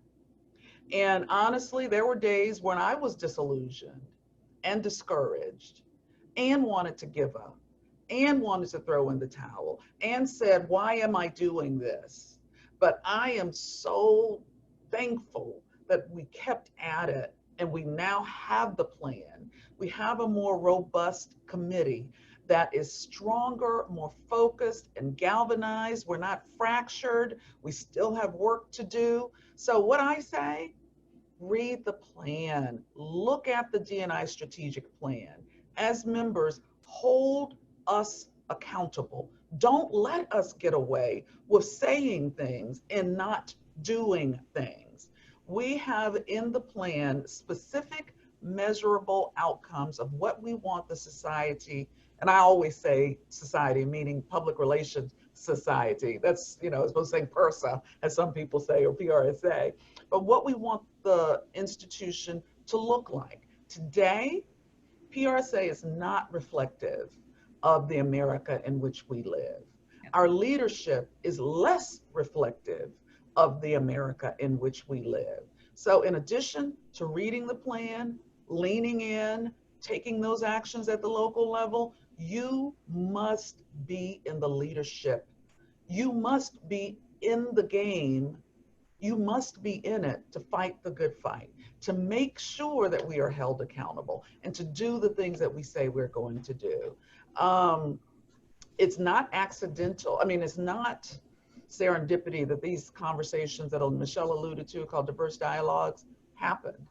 And honestly, there were days when I was disillusioned and discouraged and wanted to give up and wanted to throw in the towel and said, why am I doing this? But I am so thankful that we kept at it, and we now have the plan. We have a more robust committee that is stronger, more focused and galvanized. We're not fractured. We still have work to do. So what I say, read the plan, look at the D&I strategic plan. As members, hold us accountable. Don't let us get away with saying things and not doing things. We have in the plan specific measurable outcomes of what we want the society, and I always say society, meaning public relations society. That's, as opposed to saying PRSA, as some people say, or PRSA, but what we want the institution to look like. Today, PRSA is not reflective of the America in which we live. Our leadership is less reflective of the America in which we live. So in addition to reading the plan, leaning in, taking those actions at the local level, you must be in the leadership. You must be in the game. You must be in it to fight the good fight, to make sure that we are held accountable, and to do the things that we say we're going to do. It's not accidental. I mean, it's not serendipity that these conversations that Michelle alluded to, called diverse dialogues, happened.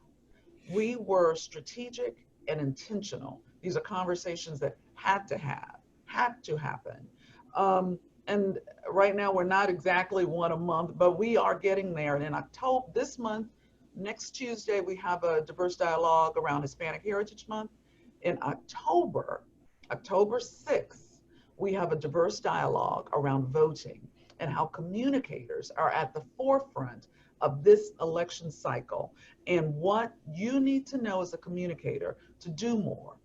We were strategic and intentional These are conversations that had to happen. And right now we're not exactly one a month, but we are getting there. And in October, this month, next Tuesday, we have a diverse dialogue around Hispanic Heritage Month. In October 6th, we have a diverse dialogue around voting and how communicators are at the forefront of this election cycle and what you need to know as a communicator to do more,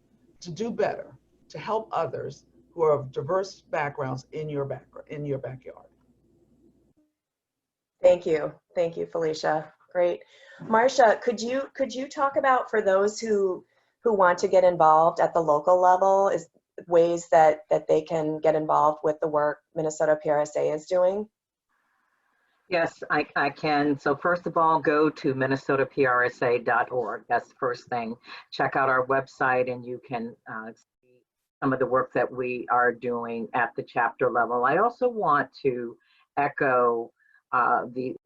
to do better, to help others who are of diverse backgrounds in your backyard. Thank you, Felicia. Great, Marcia. Could you talk about, for those who want to get involved at the local level, is ways that they can get involved with the work Minnesota PRSA is doing? Yes, I can. So first of all, go to minnesotaprsa.org. That's the first thing. Check out our website and you can see some of the work that we are doing at the chapter level. I also want to echo the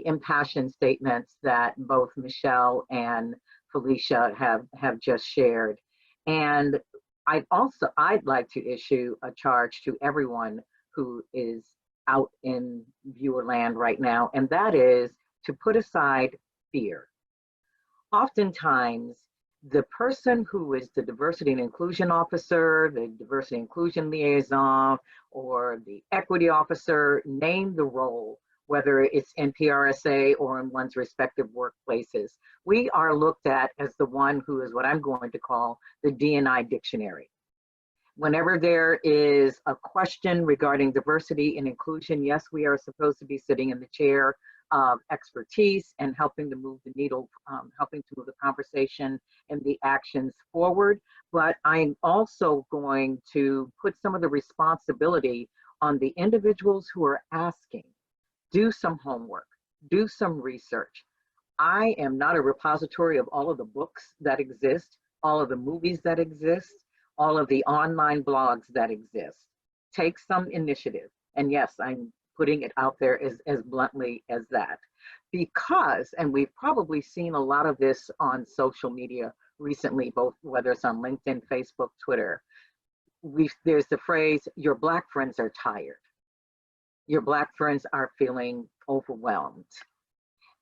impassioned statements that both Michelle and Felicia have just shared. And I'd like to issue a charge to everyone who is out in viewer land right now, and that is to put aside fear. Oftentimes, the person who is the diversity and inclusion officer, the diversity and inclusion liaison, or the equity officer, name the role, whether it's in PRSA or in one's respective workplaces, we are looked at as the one who is what I'm going to call the D&I dictionary. Whenever there is a question regarding diversity and inclusion, yes, we are supposed to be sitting in the chair of expertise and helping to move the needle, helping to move the conversation and the actions forward. But I'm also going to put some of the responsibility on the individuals who are asking. Do some homework, do some research. I am not a repository of all of the books that exist, all of the movies that exist, all of the online blogs that exist. Take some initiative. And yes, I'm putting it out there as bluntly as that. Because, and we've probably seen a lot of this on social media recently, both whether it's on LinkedIn, Facebook, Twitter, there's the phrase, your Black friends are tired. Your Black friends are feeling overwhelmed.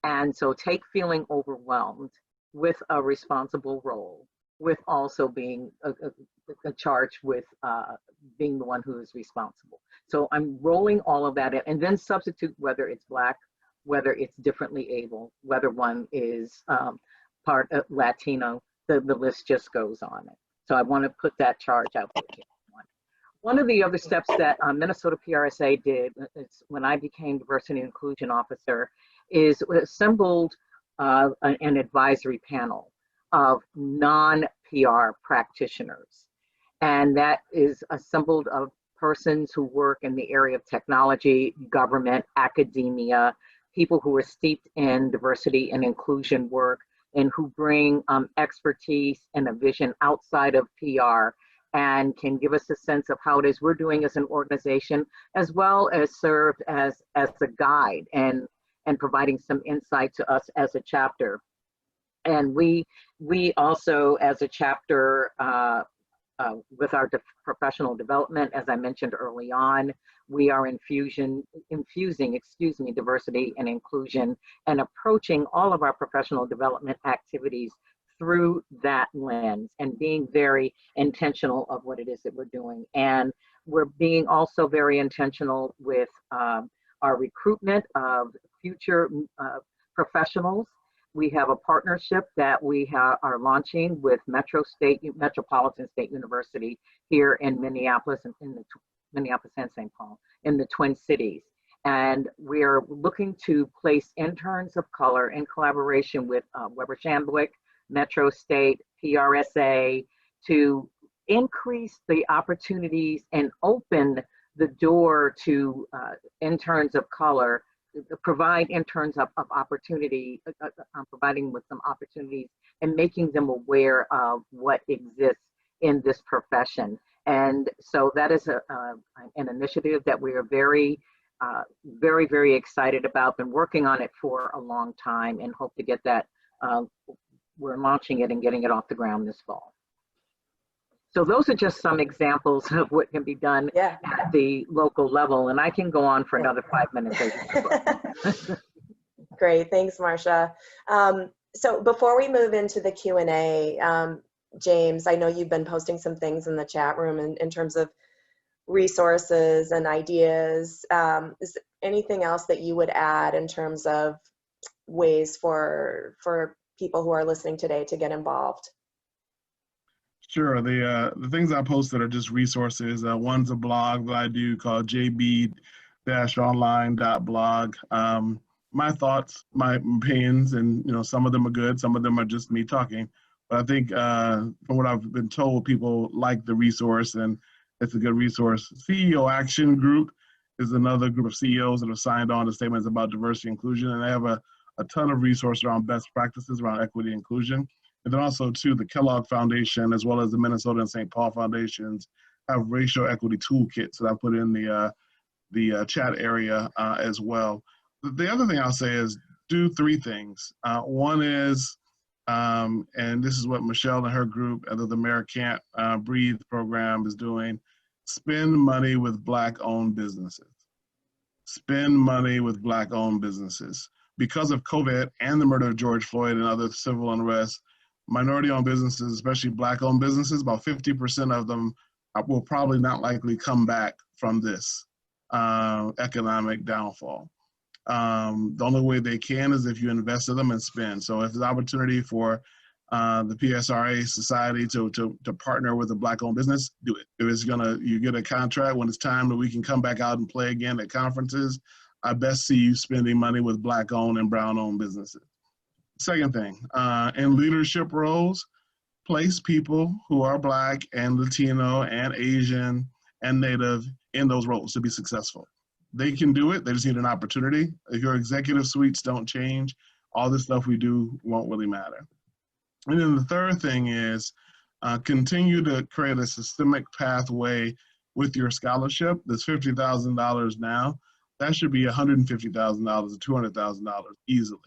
And so take feeling overwhelmed with a responsible role, with also being a charge with being the one who is responsible. So I'm rolling all of that in, and then substitute whether it's Black, whether it's differently able, whether one is part of Latino, the list just goes on. So I want to put that charge out there. One of the other steps that Minnesota PRSA did when I became diversity and inclusion officer is assembled an advisory panel of non-PR practitioners. And that is assembled of persons who work in the area of technology, government, academia, people who are steeped in diversity and inclusion work, and who bring expertise and a vision outside of PR and can give us a sense of how it is we're doing as an organization, as well as served as a guide and providing some insight to us as a chapter. And we also, as a chapter, with our professional development, as I mentioned early on, we are infusing diversity and inclusion and approaching all of our professional development activities through that lens and being very intentional of what it is that we're doing. And we're being also very intentional with our recruitment of future professionals. We have a partnership that we are launching with Metropolitan State University here in Minneapolis and Minneapolis and St. Paul in the Twin Cities. And we're looking to place interns of color in collaboration with Weber Shandwick, Metro State, PRSA, to increase the opportunities and open the door to interns of color, provide interns of opportunity, providing with some opportunities and making them aware of what exists in this profession. And so that is an initiative that we are very, very excited about, been working on it for a long time, and hope to get that, we're launching it and getting it off the ground this fall. So those are just some examples of what can be done Yeah. at the local level. And I can go on for another 5 minutes. Great, thanks, Marcia. So before we move into the Q&A, James, I know you've been posting some things in the chat room in terms of resources and ideas. Is there anything else that you would add in terms of ways for people who are listening today to get involved? Sure. The things I posted are just resources. One's a blog that I do called jb-online.blog. My thoughts, my opinions, and some of them are good, some of them are just me talking. But I think from what I've been told, people like the resource, and it's a good resource. CEO Action Group is another group of CEOs that have signed on to statements about diversity and inclusion, and they have a ton of resources around best practices around equity and inclusion. And then also, too, the Kellogg Foundation, as well as the Minnesota and St. Paul Foundations, have racial equity toolkits that I put in the chat area as well. The other thing I'll say is do three things. One is, and this is what Michelle and her group, the Mayor Can't Breathe program is doing, spend money with Black-owned businesses. Spend money with Black-owned businesses. Because of COVID and the murder of George Floyd and other civil unrest, minority-owned businesses, especially Black-owned businesses, about 50% of them will probably not likely come back from this economic downfall. The only way they can is if you invest in them and spend. So if there's opportunity for the PRSA Society to partner with a Black-owned business, do it. If it's you get a contract when it's time that we can come back out and play again at conferences, I best see you spending money with Black-owned and brown-owned businesses. Second thing, in leadership roles, place people who are Black and Latino and Asian and Native in those roles to be successful. They can do it, they just need an opportunity. If your executive suites don't change, all this stuff we do won't really matter. And then the third thing is continue to create a systemic pathway with your scholarship. That's $50,000 now. That should be $150,000 or $200,000 easily.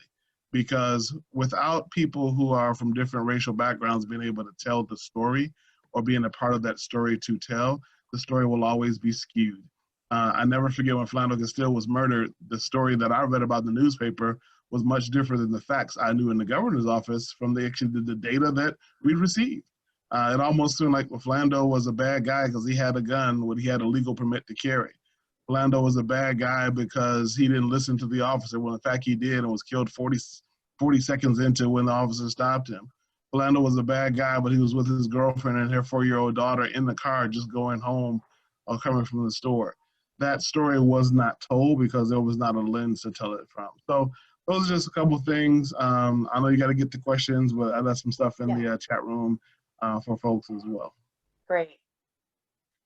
Because without people who are from different racial backgrounds being able to tell the story or being a part of that story to tell, the story will always be skewed. I never forget when Philando Castile was murdered, the story that I read about in the newspaper was much different than the facts I knew in the governor's office from the data that we received. It almost seemed like Philando was a bad guy because he had a gun when he had a legal permit to carry. Philando was a bad guy because he didn't listen to the officer, when in fact he did and was killed 40 seconds into when the officer stopped him. Philando was a bad guy, but he was with his girlfriend and her 4-year-old daughter in the car just going home or coming from the store. That story was not told because there was not a lens to tell it from. So those are just a couple things. I know you got to get the questions, but I left some stuff in the chat room for folks as well. Great.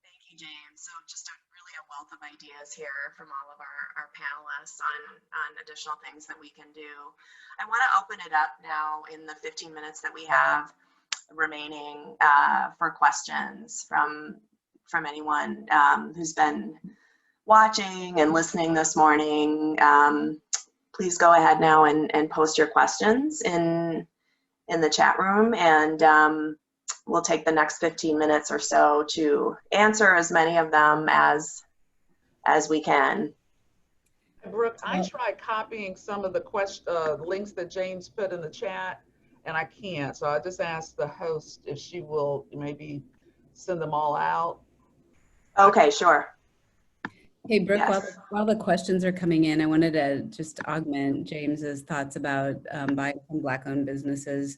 Thank you, James. So just really a wealth of ideas here from all of our panelists on additional things that we can do. I want to open it up now in the 15 minutes that we have remaining for questions from anyone who's been watching and listening this morning. Please go ahead now and post your questions in the chat room, and we'll take the next 15 minutes or so to answer as many of them as we can. Brooke, I tried copying some of the links that James put in the chat, and I can't. So I just asked the host if she will maybe send them all out. Okay, sure. Hey, Brooke, Yes. while the questions are coming in, I wanted to just augment James's thoughts about buying from Black-owned businesses.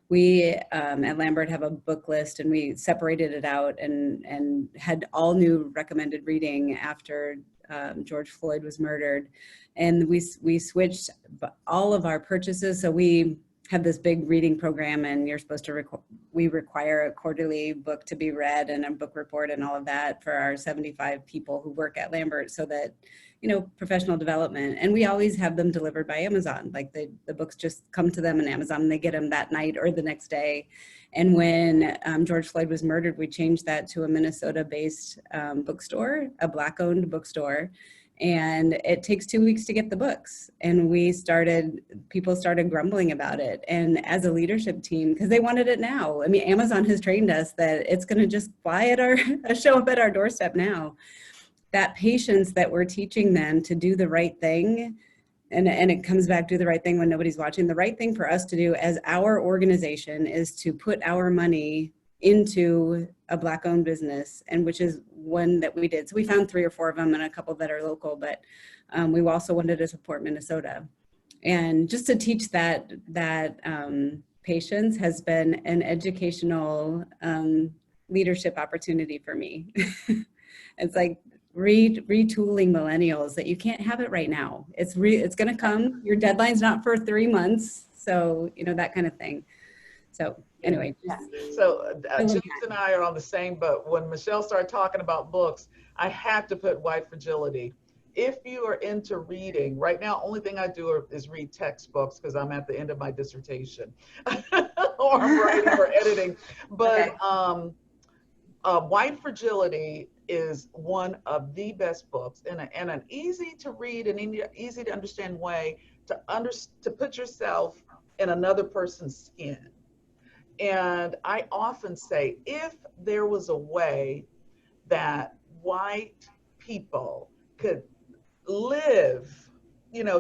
We at Lambert have a book list, and we separated it out and had all new recommended reading after George Floyd was murdered. And we switched all of our purchases. So we have this big reading program, and you're supposed to we require a quarterly book to be read and a book report and all of that for our 75 people who work at Lambert, so that, professional development. And we always have them delivered by Amazon. Like the books just come to them on Amazon, and they get them that night or the next day. And when George Floyd was murdered, we changed that to a Minnesota-based bookstore, a Black-owned bookstore. And it takes 2 weeks to get the books. And people started grumbling about it. And as a leadership team, because they wanted it now. I mean, Amazon has trained us that it's going to just fly at show up at our doorstep now. That patience that we're teaching them to do the right thing, and it comes back to the right thing when nobody's watching. The right thing for us to do as our organization is to put our money into a Black-owned business, and which is one that we did. So we found 3 or 4 of them and a couple that are local, but we also wanted to support Minnesota. And just to teach that patience has been an educational leadership opportunity for me. It's like retooling millennials that you can't have it right now. It's going to come. Your deadline's not for 3 months. So, that kind of thing. So anyway. So James and I are on the same boat. When Michelle started talking about books, I had to put White Fragility. If you are into reading, right now, only thing I do is read textbooks because I'm at the end of my dissertation or I'm writing or editing. But White Fragility is one of the best books in an easy to read and easy to understand way to put yourself in another person's skin. And I often say, if there was a way that white people could live,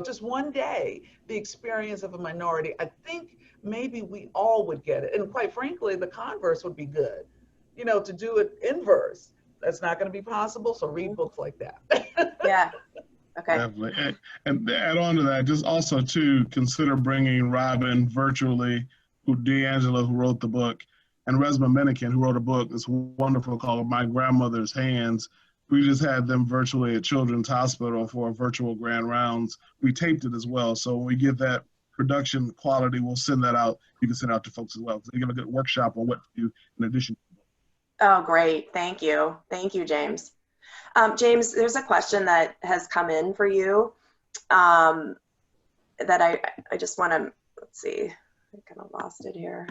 just one day, the experience of a minority, I think maybe we all would get it. And quite frankly, the converse would be good, to do it inverse. That's not going to be possible. So read books like that. Yeah. Okay. Definitely. And to add on to that, just also to consider bringing Robin virtually, D'Angelo, who wrote the book, and Resma Menikin, who wrote a book that's wonderful called My Grandmother's Hands. We just had them virtually at Children's Hospital for virtual grand rounds. We taped it as well. So when we get that production quality, we'll send that out. You can send it out to folks as well. So they give a good workshop on what to do in addition. Oh, great. Thank you. Thank you, James. James, there's a question that has come in for you that I just want to, let's see. I kind of lost it here.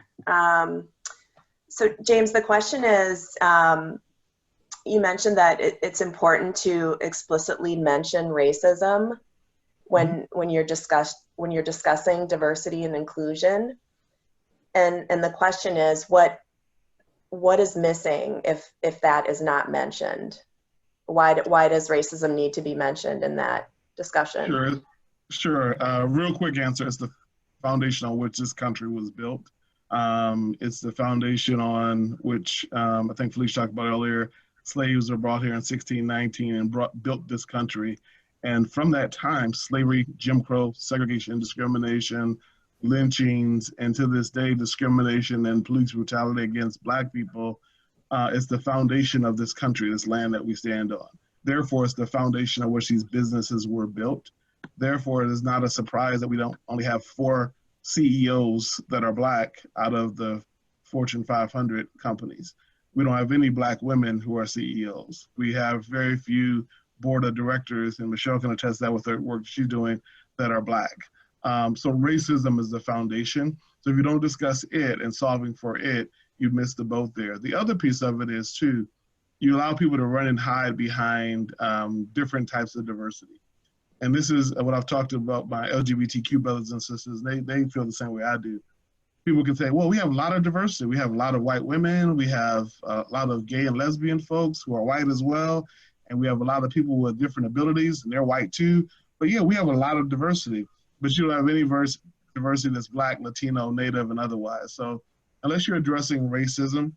So James, the question is, you mentioned that it's important to explicitly mention racism when you're discussing diversity and inclusion. And the question is, what is missing if that is not mentioned? Why does racism need to be mentioned in that discussion? Sure. Real quick answer is the foundation on which this country was built. It's the foundation on which I think Felicia talked about earlier. Slaves were brought here in 1619 and built this country. And from that time, slavery, Jim Crow, segregation, discrimination, lynchings, and to this day, discrimination and police brutality against Black people is the foundation of this country, this land that we stand on. Therefore, it's the foundation on which these businesses were built. Therefore, it is not a surprise that we don't only have 4 CEOs that are Black out of the Fortune 500 companies. We don't have any Black women who are CEOs. We have very few board of directors, and Michelle can attest that with her work she's doing, that are Black. So racism is the foundation. So if you don't discuss it and solving for it, you miss the boat there. The other piece of it is too, you allow people to run and hide behind different types of diversity. And this is what I've talked about my LGBTQ brothers and sisters. They feel the same way I do. People can say, well, we have a lot of diversity. We have a lot of white women. We have a lot of gay and lesbian folks who are white as well. And we have a lot of people with different abilities, and they're white too. But yeah, we have a lot of diversity. But you don't have any diversity that's Black, Latino, Native, and otherwise. So unless you're addressing racism,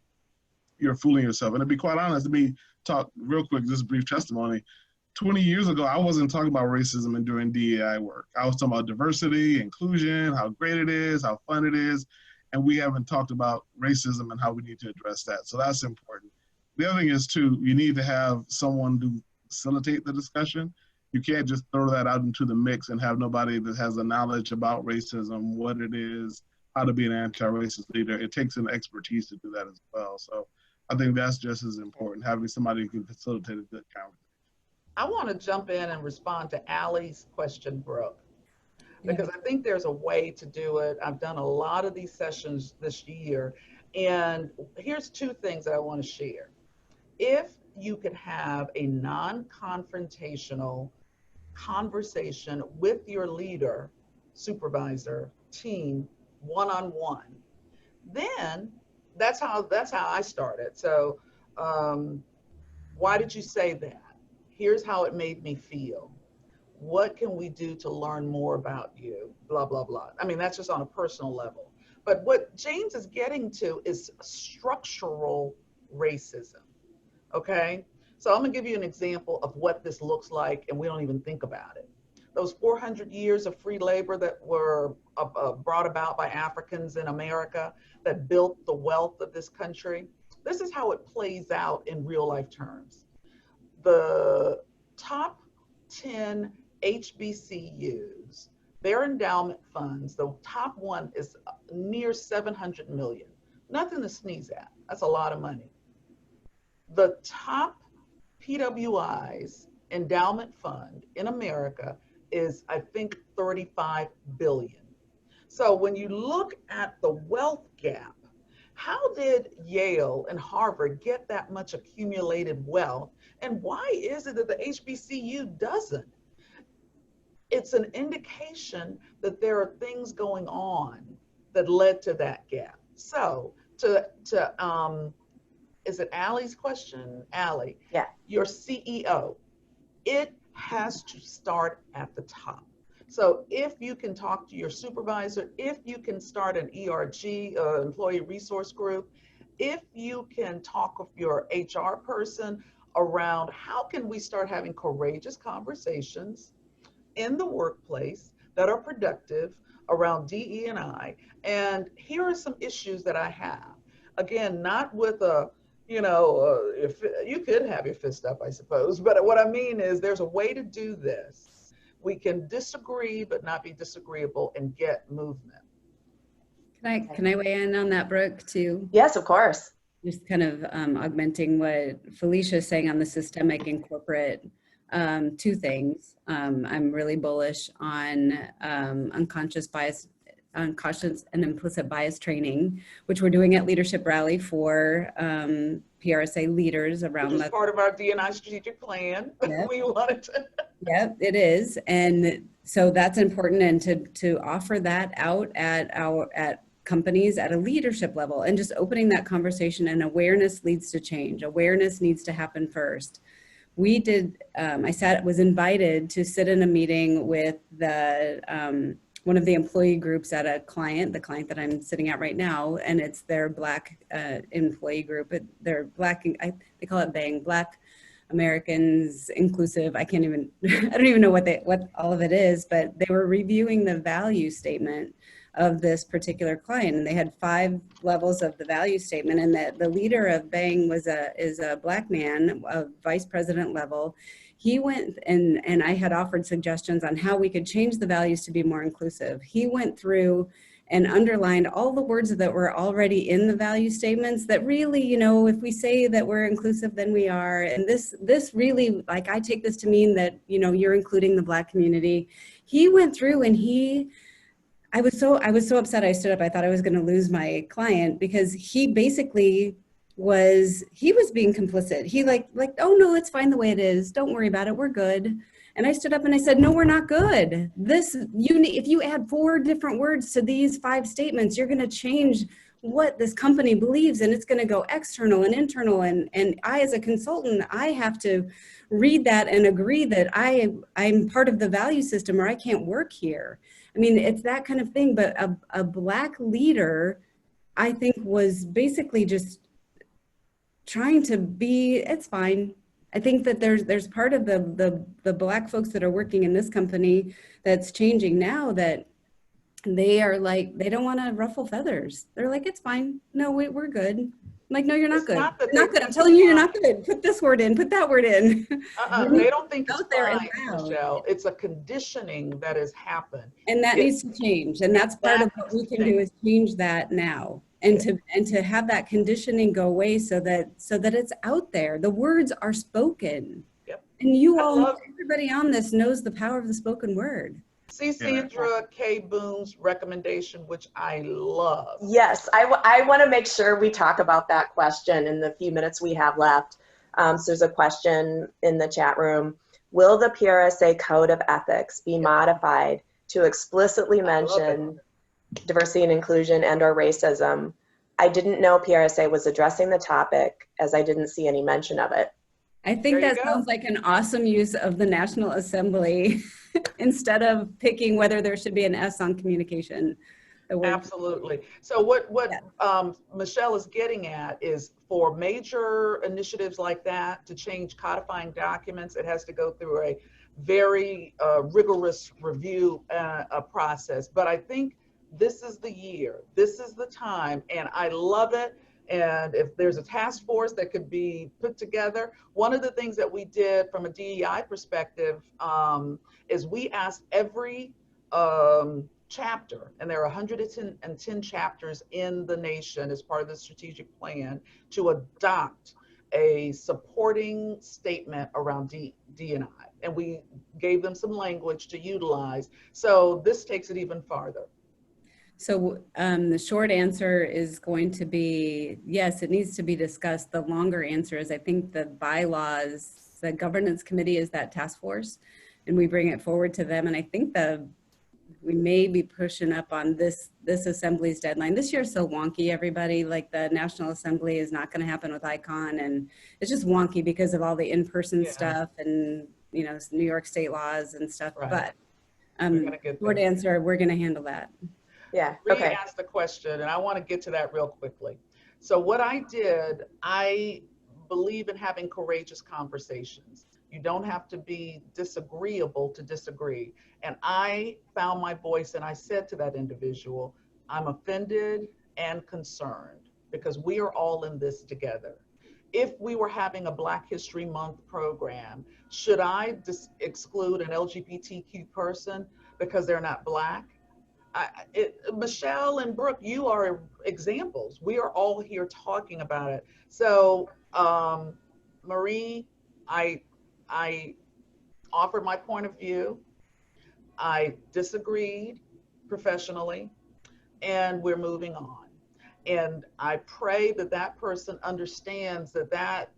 you're fooling yourself. And to be quite honest, let me talk real quick, just brief testimony. 20 years ago, I wasn't talking about racism and doing DEI work. I was talking about diversity, inclusion, how great it is, how fun it is. And we haven't talked about racism and how we need to address that. So that's important. The other thing is too, you need to have someone to facilitate the discussion. You can't just throw that out into the mix and have nobody that has the knowledge about racism, what it is, how to be an anti-racist leader. It takes an expertise to do that as well. So I think that's just as important, having somebody who can facilitate a good conversation. I want to jump in and respond to Allie's question, Brooke, because I think there's a way to do it. I've done a lot of these sessions this year, and here's 2 things that I want to share. If you could have a non-confrontational conversation with your leader, supervisor, team, one-on-one. Then that's how I started. So why did you say that? Here's how it made me feel. What can we do to learn more about you? Blah, blah, blah. I mean, that's just on a personal level. But what James is getting to is structural racism, okay? So I'm gonna give you an example of what this looks like, and we don't even think about it. Those 400 years of free labor that were brought about by Africans in America that built the wealth of this country, this is how it plays out in real life terms. The top 10 HBCUs, their endowment funds, the top one is near 700 million. Nothing to sneeze at. That's a lot of money. The top PWI's endowment fund in America is, I think, 35 billion. So when you look at the wealth gap, how did Yale and Harvard get that much accumulated wealth? And why is it that the HBCU doesn't? It's an indication that there are things going on that led to that gap. So is it Allie's question? Allie, yeah. Your CEO, it has to start at the top. So if you can talk to your supervisor, if you can start an ERG, employee resource group, if you can talk with your HR person around how can we start having courageous conversations in the workplace that are productive around DE&I. And here are some issues that I have. Again, not with a, if you could have your fist up, I suppose, but what I mean is there's a way to do this. We can disagree, but not be disagreeable and get movement. Can I weigh in on that, Brooke, too? Yes, of course. Just kind of augmenting what Felicia is saying on the systemic and corporate. Two things. I'm really bullish on unconscious and implicit bias training, which we're doing at Leadership Rally for PRSA leaders around. Which is part of our D&I strategic plan. Yep. We wanted to. Yep, it is. And so that's important, and to offer that out at companies at a leadership level, and just opening that conversation. And awareness leads to change. Awareness needs to happen first. We did, was invited to sit in a meeting with one of the employee groups at a client, the client that I'm sitting at right now, and it's their Black employee group. They're Black, they call it BANG, Black Americans Inclusive. I don't even know what all of it is, but they were reviewing the value statement of this particular client, and they had 5 levels of the value statement, and the leader of BANG is a Black man, a vice president level. He went and I had offered suggestions on how we could change the values to be more inclusive. He went through and underlined all the words that were already in the value statements that really, if we say that we're inclusive, then we are. And this really, like, I take this to mean that, you're including the Black community. He went through and I was so upset. I stood up. I thought I was going to lose my client, because he basically was being complicit. He like, oh no, it's fine the way it is. Don't worry about it. We're good. And I stood up and I said, no, we're not good. If you add 4 different words to these 5 statements, you're going to change what this company believes, and it's going to go external and internal. And I, as a consultant, I have to read that and agree that I'm part of the value system, or I can't work here. I mean, it's that kind of thing. But a Black leader, I think, was basically just trying to be, it's fine. I think that there's part of the Black folks that are working in this company that's changing now, that they are like, they don't want to ruffle feathers. They're like, it's fine. No, we're good. I'm like, no, you're not good. You're not good. I'm telling you, you're not good. Put this word in, put that word in. They don't think it's fine, Michelle. It's a conditioning that has happened. And that needs to change. And that's part of what we can do, is change that now. And to have that conditioning go away, so that it's out there. The words are spoken. Yep. And everybody on this knows the power of the spoken word. See Sandra K. Boone's recommendation, which I love. Yes, I want to make sure we talk about that question in the few minutes we have left. So there's a question in the chat room. will the PRSA Code of Ethics be modified to explicitly mention diversity and inclusion and or racism? I didn't know PRSA was addressing the topic, as I didn't see any mention of it. I think that sounds like an awesome use of the National Assembly instead of picking whether there should be an S on communication. Absolutely. So what Michelle is getting at is, for major initiatives like that to change codifying documents, it has to go through a very rigorous review process. But I think this is the year, this is the time, and I love it. And if there's a task force that could be put together, one of the things that we did from a DEI perspective is we asked every chapter, and there are 110 chapters in the nation as part of the strategic plan, to adopt a supporting statement around D&I. And we gave them some language to utilize. So this takes it even farther. So the short answer is going to be, yes, it needs to be discussed. The longer answer is, I think the bylaws, the governance committee is that task force, and we bring it forward to them. And I think we may be pushing up on this assembly's deadline. This year's so wonky, everybody. Like, the National Assembly is not going to happen with ICON, and it's just wonky because of all the in-person stuff and, you know, New York state laws and stuff. Right. But short answer, we're going to handle that. Yeah. Okay. Asked the question, and I want to get to that real quickly. So what I did, I believe in having courageous conversations. You don't have to be disagreeable to disagree. And I found my voice, and I said to that individual, I'm offended and concerned because we are all in this together. If we were having a Black History Month program, should I exclude an LGBTQ person because they're not Black? Michelle and Brooke, you are examples. We are all here talking about it. So, Marie, I offered my point of view. I disagreed professionally, and we're moving on. And I pray that that person understands that that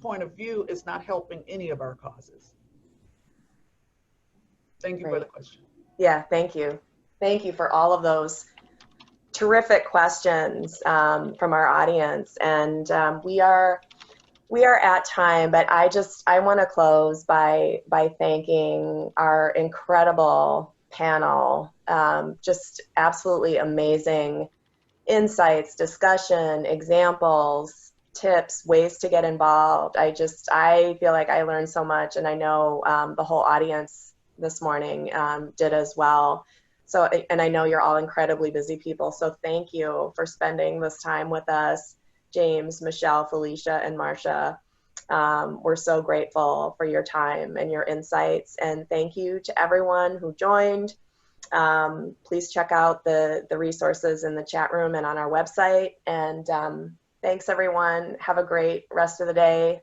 point of view is not helping any of our causes. Thank you for the question. Yeah, thank you. Thank you for all of those terrific questions from our audience. And we are at time, but I want to close by thanking our incredible panel. Just absolutely amazing insights, discussion, examples, tips, ways to get involved. I feel like I learned so much, and I know the whole audience this morning did as well. So, and I know you're all incredibly busy people, so thank you for spending this time with us, James, Michelle, Felicia, and Marcia. We're so grateful for your time and your insights, and thank you to everyone who joined. Please check out the resources in the chat room and on our website, and thanks everyone. Have a great rest of the day.